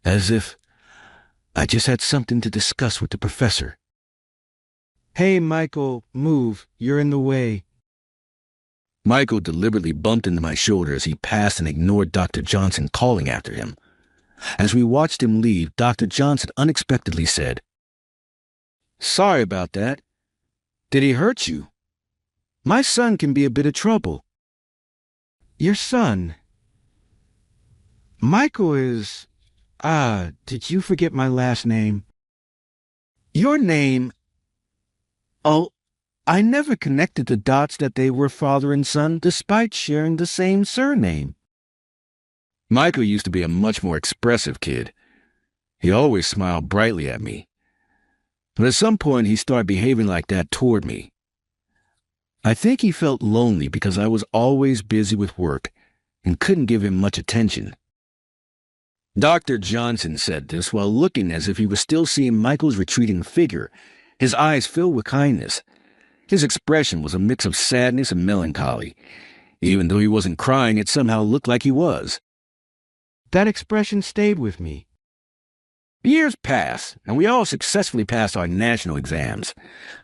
as if I just had something to discuss with the professor. Hey, Michael, move. You're in the way. Michael deliberately bumped into my shoulder as he passed and ignored Dr. Johnson calling after him. As we watched him leave, Dr. Johnson unexpectedly said, "Sorry about that. Did he hurt you? My son can be a bit of trouble." Your son? Michael is... did you forget my last name? Your name... Oh, I never connected the dots that they were father and son despite sharing the same surname. Michael used to be a much more expressive kid. He always smiled brightly at me. But at some point he started behaving like that toward me. I think he felt lonely because I was always busy with work and couldn't give him much attention. Dr. Johnson said this while looking as if he was still seeing Michael's retreating figure, his eyes filled with kindness. His expression was a mix of sadness and melancholy. Even though he wasn't crying, it somehow looked like he was. That expression stayed with me. Years passed, and we all successfully passed our national exams.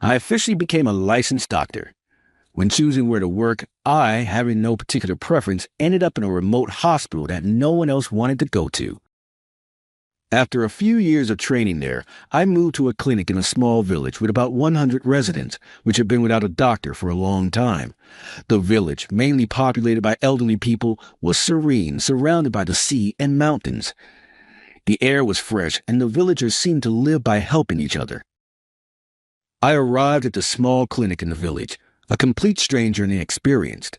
I officially became a licensed doctor. When choosing where to work, I, having no particular preference, ended up in a remote hospital that no one else wanted to go to. After a few years of training there, I moved to a clinic in a small village with about 100 residents, which had been without a doctor for a long time. The village, mainly populated by elderly people, was serene, surrounded by the sea and mountains. The air was fresh, and the villagers seemed to live by helping each other. I arrived at the small clinic in the village, a complete stranger and inexperienced.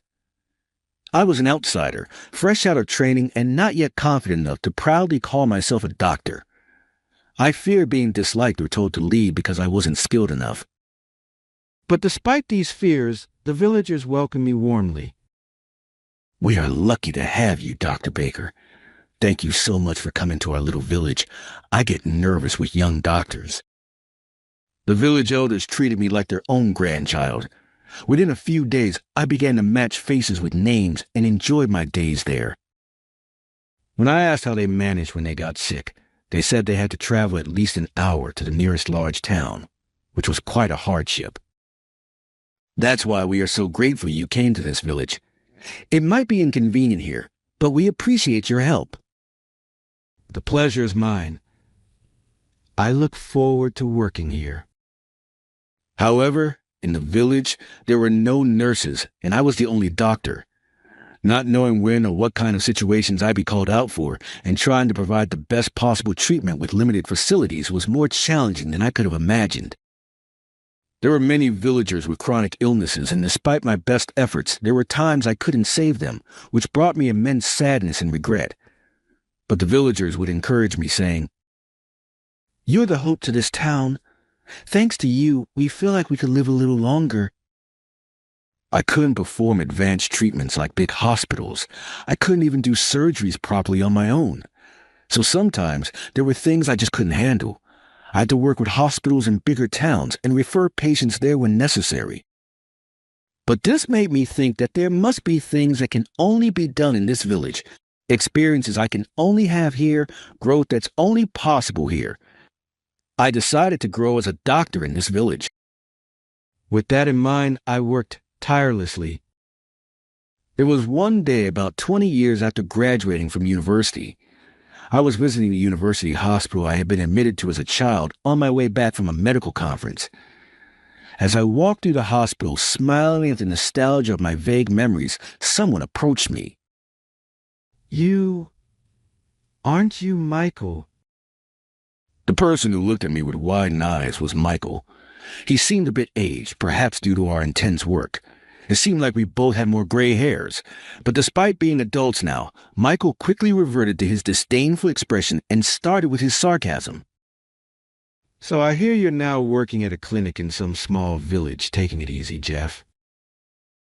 I was an outsider, fresh out of training and not yet confident enough to proudly call myself a doctor. I feared being disliked or told to leave because I wasn't skilled enough. But despite these fears, the villagers welcomed me warmly. "We are lucky to have you, Dr. Baker. Thank you so much for coming to our little village. I get nervous with young doctors." The village elders treated me like their own grandchild. Within a few days, I began to match faces with names and enjoyed my days there. When I asked how they managed when they got sick, they said they had to travel at least an hour to the nearest large town, which was quite a hardship. "That's why we are so grateful you came to this village. It might be inconvenient here, but we appreciate your help." The pleasure is mine. I look forward to working here. However, in the village, there were no nurses, and I was the only doctor. Not knowing when or what kind of situations I'd be called out for, and trying to provide the best possible treatment with limited facilities was more challenging than I could have imagined. There were many villagers with chronic illnesses, and despite my best efforts, there were times I couldn't save them, which brought me immense sadness and regret. But the villagers would encourage me, saying, "You're the hope to this town. Thanks to you, we feel like we could live a little longer." I couldn't perform advanced treatments like big hospitals. I couldn't even do surgeries properly on my own. So sometimes there were things I just couldn't handle. I had to work with hospitals in bigger towns and refer patients there when necessary. But this made me think that there must be things that can only be done in this village, experiences I can only have here, growth that's only possible here. I decided to grow as a doctor in this village. With that in mind, I worked tirelessly. There was one day about 20 years after graduating from university. I was visiting the university hospital I had been admitted to as a child on my way back from a medical conference. As I walked through the hospital, smiling at the nostalgia of my vague memories, someone approached me. Aren't you Michael?" The person who looked at me with widened eyes was Michael. He seemed a bit aged, perhaps due to our intense work. It seemed like we both had more gray hairs. But despite being adults now, Michael quickly reverted to his disdainful expression and started with his sarcasm. "So I hear you're now working at a clinic in some small village, taking it easy, Jeff."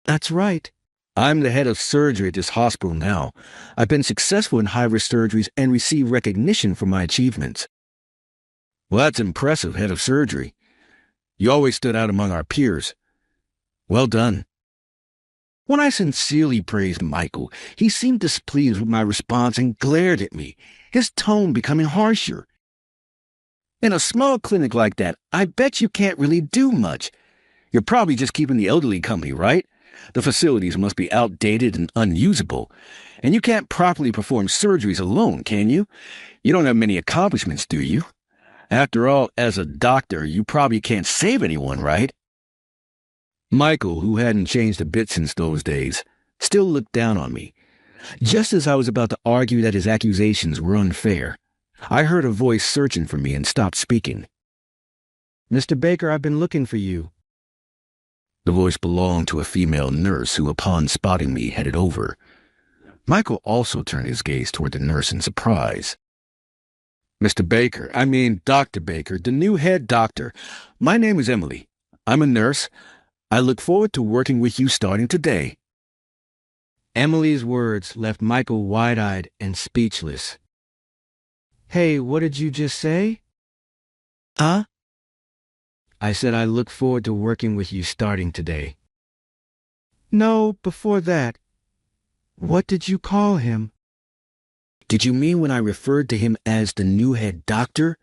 "That's right. I'm the head of surgery at this hospital now. I've been successful in high-risk surgeries and received recognition for my achievements." "Well, that's impressive, head of surgery. You always stood out among our peers. Well done." When I sincerely praised Michael, he seemed displeased with my response and glared at me, his tone becoming harsher. "In a small clinic like that, I bet you can't really do much. You're probably just keeping the elderly company, right? The facilities must be outdated and unusable. And you can't properly perform surgeries alone, can you? You don't have many accomplishments, do you? After all, as a doctor, you probably can't save anyone, right?" Michael, who hadn't changed a bit since those days, still looked down on me. Just as I was about to argue that his accusations were unfair, I heard a voice searching for me and stopped speaking. "Mr. Baker, I've been looking for you." The voice belonged to a female nurse who, upon spotting me, headed over. Michael also turned his gaze toward the nurse in surprise. Dr. Baker, the new head doctor. My name is Emily. I'm a nurse. I look forward to working with you starting today." Emily's words left Michael wide-eyed and speechless. "Hey, what did you just say?" "Huh?" "I said I look forward to working with you starting today." "No, before that. What did you call him?" "Did you mean when I referred to him as the new head doctor?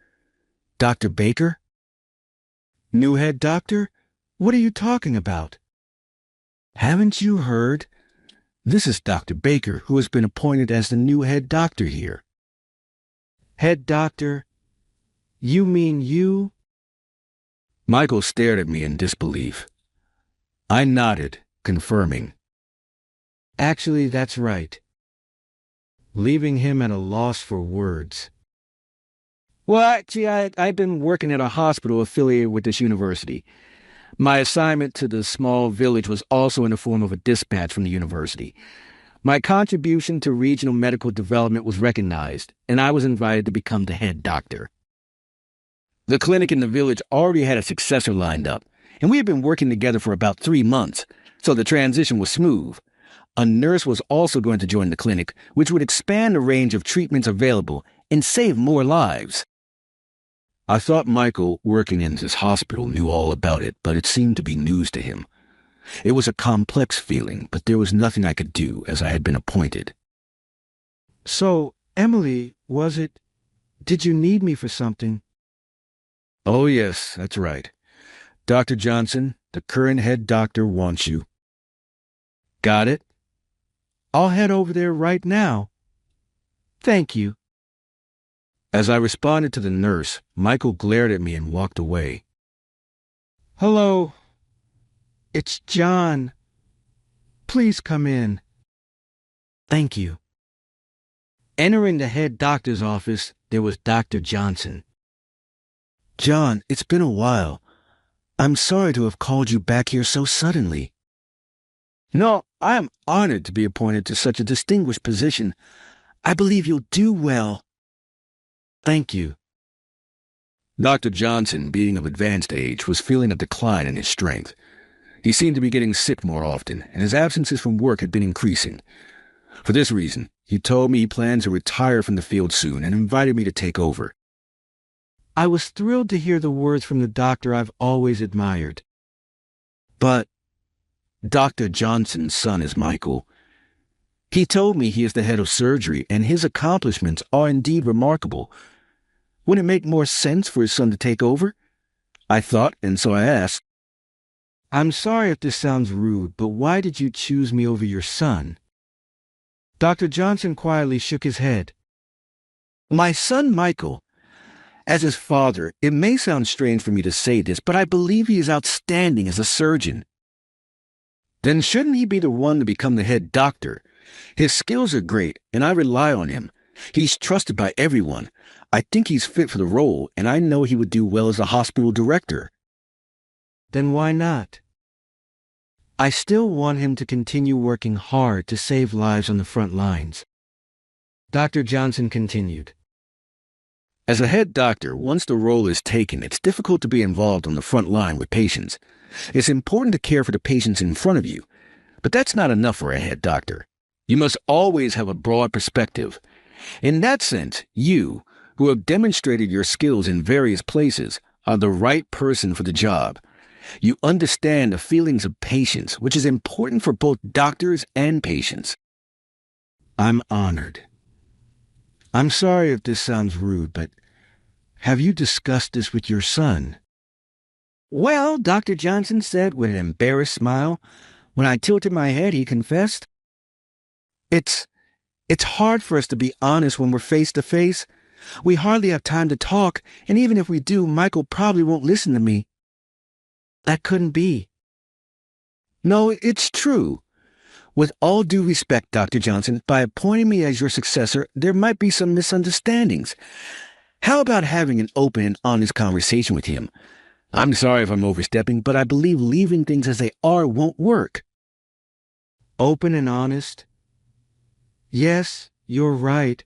Dr. Baker?" "New head doctor? What are you talking about?" "Haven't you heard? This is Dr. Baker, who has been appointed as the new head doctor here." Head doctor, you mean you? Michael stared at me in disbelief. I nodded, confirming. Actually, that's right. Leaving him at a loss for words. Well, actually, I've been working at a hospital affiliated with this university. My assignment to the small village was also in the form of a dispatch from the university. My contribution to regional medical development was recognized, and I was invited to become the head doctor. The clinic in the village already had a successor lined up, and we had been working together for about 3 months, so the transition was smooth. A nurse was also going to join the clinic, which would expand the range of treatments available and save more lives. I thought Michael, working in this hospital, knew all about it, but it seemed to be news to him. It was a complex feeling, but there was nothing I could do as I had been appointed. So, Emily, was it? Did you need me for something? Oh, yes, that's right. Dr. Johnson, the current head doctor, wants you. Got it. I'll head over there right now. Thank you. As I responded to the nurse, Michael glared at me and walked away. Hello. It's John. Please come in. Thank you. Entering the head doctor's office, there was Dr. Johnson. John, it's been a while. I'm sorry to have called you back here so suddenly. No, I am honored to be appointed to such a distinguished position. I believe you'll do well. Thank you. Dr. Johnson, being of advanced age, was feeling a decline in his strength. He seemed to be getting sick more often, and his absences from work had been increasing. For this reason, he told me he planned to retire from the field soon and invited me to take over. I was thrilled to hear the words from the doctor I've always admired. But Dr. Johnson's son is Michael. He told me he is the head of surgery, and his accomplishments are indeed remarkable. Wouldn't it make more sense for his son to take over? I thought, and so I asked. I'm sorry if this sounds rude, but why did you choose me over your son? Dr. Johnson quietly shook his head. My son Michael. As his father, it may sound strange for me to say this, but I believe he is outstanding as a surgeon. Then shouldn't he be the one to become the head doctor? His skills are great, and I rely on him. He's trusted by everyone. I think he's fit for the role, and I know he would do well as a hospital director. Then why not? I still want him to continue working hard to save lives on the front lines. Dr. Johnson continued. As a head doctor, once the role is taken, it's difficult to be involved on the front line with patients. It's important to care for the patients in front of you, but that's not enough for a head doctor. You must always have a broad perspective. In that sense, you, who have demonstrated your skills in various places, are the right person for the job. You understand the feelings of patients, which is important for both doctors and patients. I'm honored. I'm sorry if this sounds rude, but have you discussed this with your son? Well, Dr. Johnson said with an embarrassed smile. When I tilted my head, he confessed. It's hard for us to be honest when we're face to face. We hardly have time to talk, and even if we do, Michael probably won't listen to me. That couldn't be. No, it's true. With all due respect, Dr. Johnson, by appointing me as your successor, there might be some misunderstandings. How about having an open and honest conversation with him? I'm sorry if I'm overstepping, but I believe leaving things as they are won't work. Open and honest? Yes, you're right.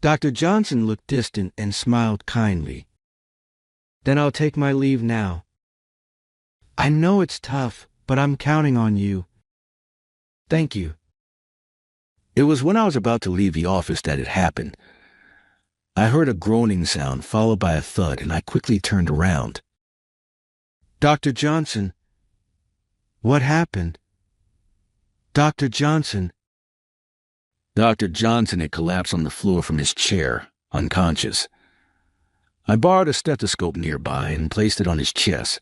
Dr. Johnson looked distant and smiled kindly. Then I'll take my leave now. I know it's tough, but I'm counting on you. Thank you. It was when I was about to leave the office that it happened. I heard a groaning sound followed by a thud, and I quickly turned around. Dr. Johnson. What happened? Dr. Johnson. Dr. Johnson had collapsed on the floor from his chair, unconscious. I borrowed a stethoscope nearby and placed it on his chest.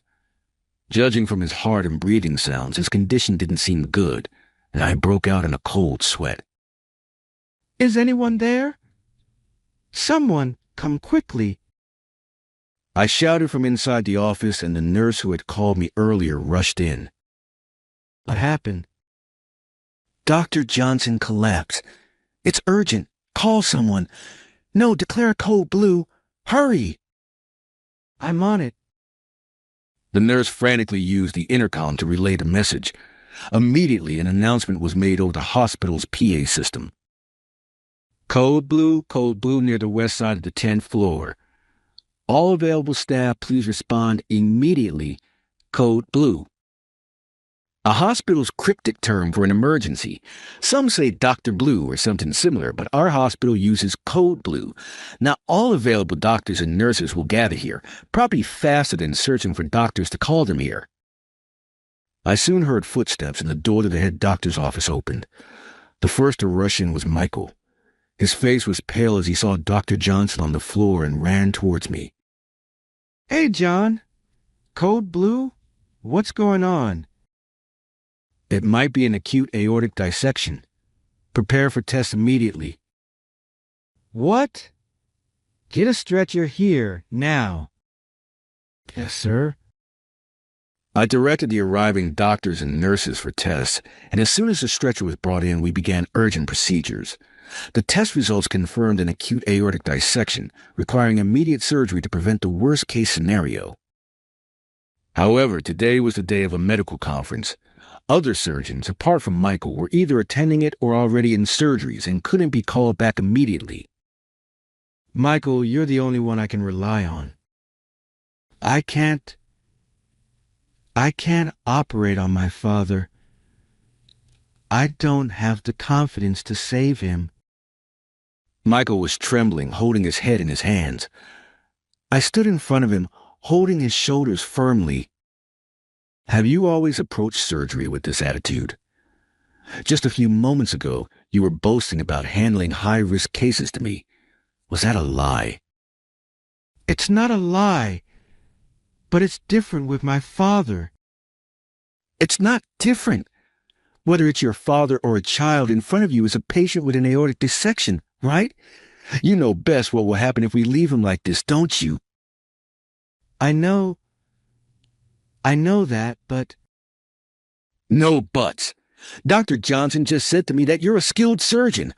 Judging from his heart and breathing sounds, his condition didn't seem good, and I broke out in a cold sweat. Is anyone there? Someone, come quickly. I shouted from inside the office, and the nurse who had called me earlier rushed in. What happened? Dr. Johnson collapsed. It's urgent. Call someone. No, declare code blue. Hurry! I'm on it. The nurse frantically used the intercom to relay the message. Immediately, an announcement was made over the hospital's PA system. Code blue near the west side of the 10th floor. All available staff, please respond immediately. Code blue. A hospital's cryptic term for an emergency. Some say Dr. Blue or something similar, but our hospital uses Code Blue. Now, all available doctors and nurses will gather here, probably faster than searching for doctors to call them here. I soon heard footsteps and the door to the head doctor's office opened. The first to rush in was Michael. His face was pale as he saw Dr. Johnson on the floor and ran towards me. Hey, John. Code Blue? What's going on? It might be an acute aortic dissection. Prepare for tests immediately. What? Get a stretcher here, now. Yes, sir. I directed the arriving doctors and nurses for tests, and as soon as the stretcher was brought in, we began urgent procedures. The test results confirmed an acute aortic dissection, requiring immediate surgery to prevent the worst-case scenario. However, today was the day of a medical conference. Other surgeons, apart from Michael, were either attending it or already in surgeries and couldn't be called back immediately. Michael, you're the only one I can rely on. I can't operate on my father. I don't have the confidence to save him. Michael was trembling, holding his head in his hands. I stood in front of him, holding his shoulders firmly. Have you always approached surgery with this attitude? Just a few moments ago, you were boasting about handling high-risk cases to me. Was that a lie? It's not a lie, but it's different with my father. It's not different. Whether it's your father or a child in front of you is a patient with an aortic dissection, right? You know best what will happen if we leave him like this, don't you? I know that, but... No buts. Dr. Johnson just said to me that you're a skilled surgeon.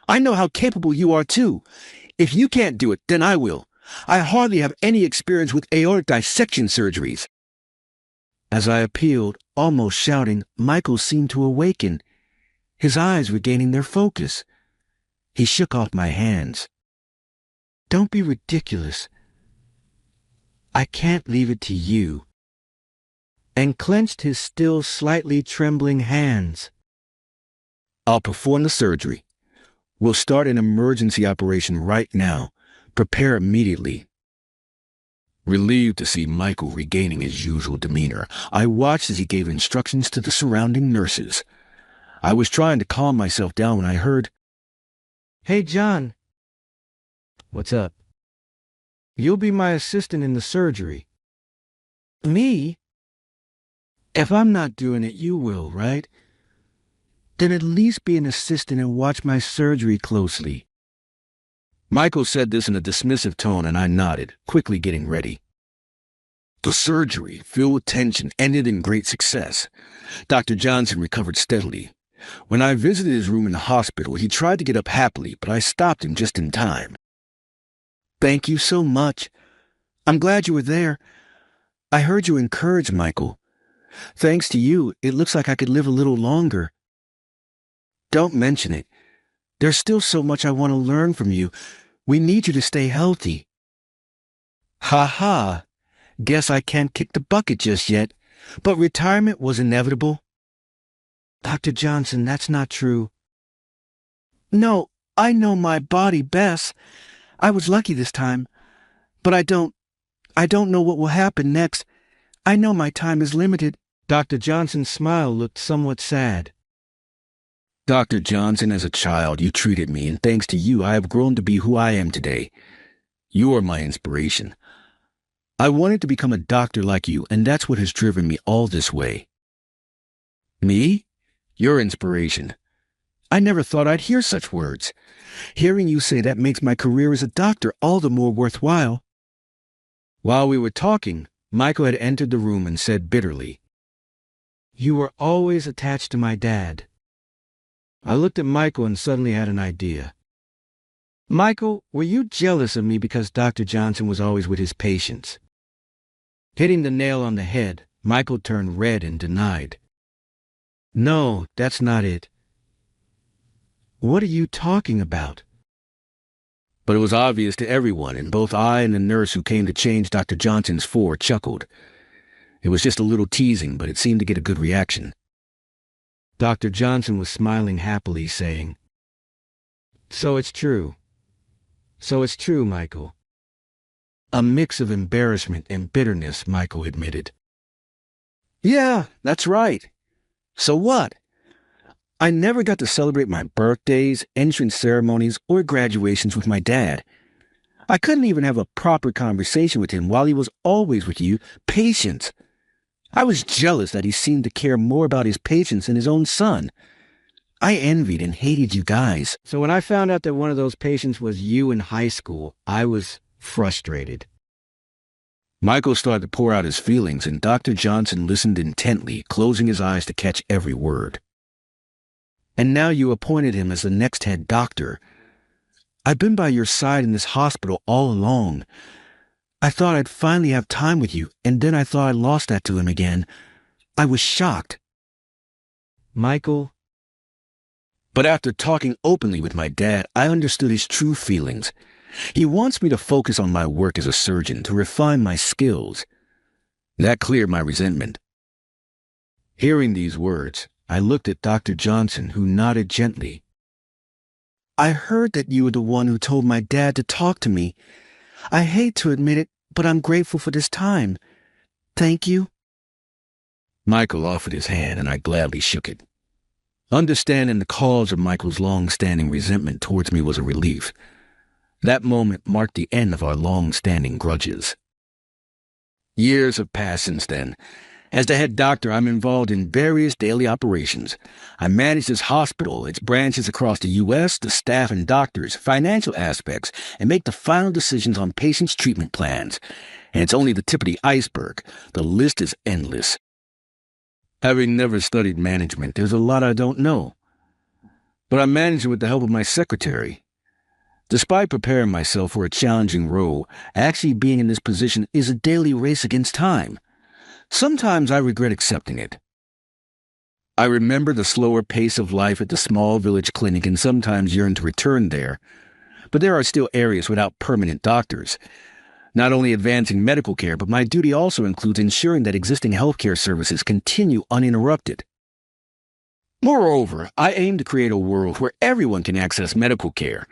I know how capable you are, too. If you can't do it, then I will. I hardly have any experience with aortic dissection surgeries. As I appealed, almost shouting, Michael seemed to awaken, his eyes regaining their focus. He shook off my hands. Don't be ridiculous. I can't leave it to you. And clenched his still slightly trembling hands. I'll perform the surgery. We'll start an emergency operation right now. Prepare immediately. Relieved to see Michael regaining his usual demeanor, I watched as he gave instructions to the surrounding nurses. I was trying to calm myself down when I heard, Hey, John. What's up? You'll be my assistant in the surgery. Me? If I'm not doing it, you will, right? Then at least be an assistant and watch my surgery closely. Michael said this in a dismissive tone, and I nodded, quickly getting ready. The surgery, filled with tension, ended in great success. Dr. Johnson recovered steadily. When I visited his room in the hospital, he tried to get up happily, but I stopped him just in time. Thank you so much. I'm glad you were there. I heard you encourage Michael. Thanks to you, it looks like I could live a little longer. Don't mention it. There's still so much I want to learn from you. We need you to stay healthy. Ha ha. Guess I can't kick the bucket just yet, but retirement was inevitable. Dr. Johnson, that's not true. No, I know my body best. I was lucky this time, but I don't know what will happen next. I know my time is limited. Dr. Johnson's smile looked somewhat sad. Dr. Johnson, as a child, you treated me, and thanks to you, I have grown to be who I am today. You are my inspiration. I wanted to become a doctor like you, and that's what has driven me all this way. Me? Your inspiration. I never thought I'd hear such words. Hearing you say that makes my career as a doctor all the more worthwhile." While we were talking, Michael had entered the room and said bitterly, "You were always attached to my dad." I looked at Michael and suddenly had an idea. "Michael, were you jealous of me because Dr. Johnson was always with his patients?" Hitting the nail on the head, Michael turned red and denied. "No, that's not it." "What are you talking about?" But it was obvious to everyone, and both I and the nurse who came to change Dr. Johnson's for chuckled. It was just a little teasing, but it seemed to get a good reaction. Dr. Johnson was smiling happily, saying, "So it's true. So it's true, Michael." A mix of embarrassment and bitterness, Michael admitted. "Yeah, that's right. So what? I never got to celebrate my birthdays, entrance ceremonies, or graduations with my dad. I couldn't even have a proper conversation with him while he was always with you, patients. I was jealous that he seemed to care more about his patients than his own son. I envied and hated you guys." So when I found out that one of those patients was you in high school, I was frustrated. Michael started to pour out his feelings, and Dr. Johnson listened intently, closing his eyes to catch every word. "And now you appointed him as the next head doctor. I've been by your side in this hospital all along. I thought I'd finally have time with you, and then I thought I lost that to him again. I was shocked." "Michael." But after talking openly with my dad, I understood his true feelings. He wants me to focus on my work as a surgeon, to refine my skills. That cleared my resentment. Hearing these words, I looked at Dr. Johnson, who nodded gently. "I heard that you were the one who told my dad to talk to me. I hate to admit it, but I'm grateful for this time. Thank you." Michael offered his hand, and I gladly shook it. Understanding the cause of Michael's long-standing resentment towards me was a relief. That moment marked the end of our long-standing grudges. Years have passed since then. As the head doctor, I'm involved in various daily operations. I manage this hospital, its branches across the U.S., the staff and doctors, financial aspects, and make the final decisions on patients' treatment plans. And it's only the tip of the iceberg. The list is endless. Having never studied management, there's a lot I don't know. But I manage it with the help of my secretary. Despite preparing myself for a challenging role, actually being in this position is a daily race against time. Sometimes I regret accepting it. I remember the slower pace of life at the small village clinic and sometimes yearn to return there. But there are still areas without permanent doctors. Not only advancing medical care, but my duty also includes ensuring that existing healthcare services continue uninterrupted. Moreover, I aim to create a world where everyone can access medical care.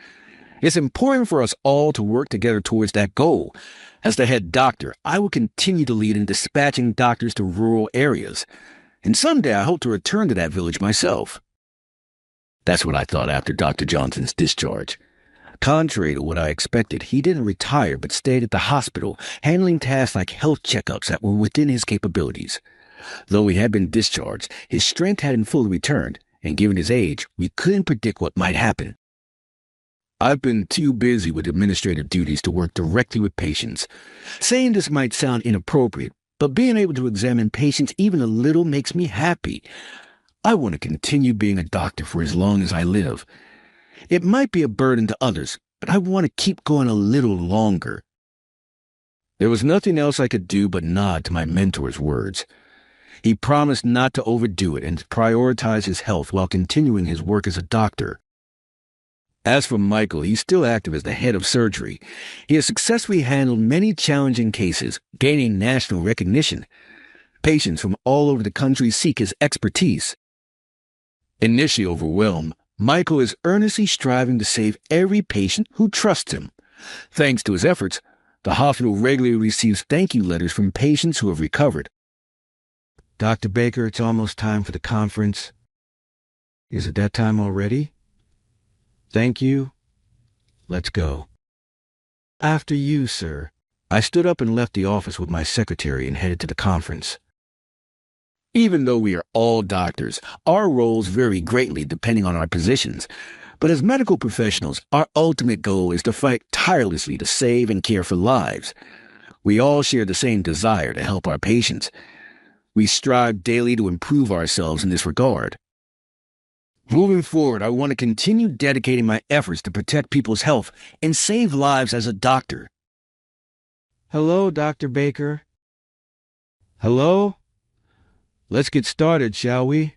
It's important for us all to work together towards that goal. As the head doctor, I will continue to lead in dispatching doctors to rural areas. And someday I hope to return to that village myself. That's what I thought after Dr. Johnson's discharge. Contrary to what I expected, he didn't retire but stayed at the hospital, handling tasks like health checkups that were within his capabilities. Though he had been discharged, his strength hadn't fully returned, and given his age, we couldn't predict what might happen. I've been too busy with administrative duties to work directly with patients. Saying this might sound inappropriate, but being able to examine patients even a little makes me happy. I want to continue being a doctor for as long as I live. It might be a burden to others, but I want to keep going a little longer." There was nothing else I could do but nod to my mentor's words. He promised not to overdo it and to prioritize his health while continuing his work as a doctor. As for Michael, he's still active as the head of surgery. He has successfully handled many challenging cases, gaining national recognition. Patients from all over the country seek his expertise. Initially overwhelmed, Michael is earnestly striving to save every patient who trusts him. Thanks to his efforts, the hospital regularly receives thank you letters from patients who have recovered. "Dr. Baker, it's almost time for the conference." "Is it that time already?" "Thank you. Let's go." "After you, sir." I stood up and left the office with my secretary and headed to the conference. Even though we are all doctors, our roles vary greatly depending on our positions. But as medical professionals, our ultimate goal is to fight tirelessly to save and care for lives. We all share the same desire to help our patients. We strive daily to improve ourselves in this regard. Moving forward, I want to continue dedicating my efforts to protect people's health and save lives as a doctor. Hello, Dr. Baker. Hello? Let's get started, shall we?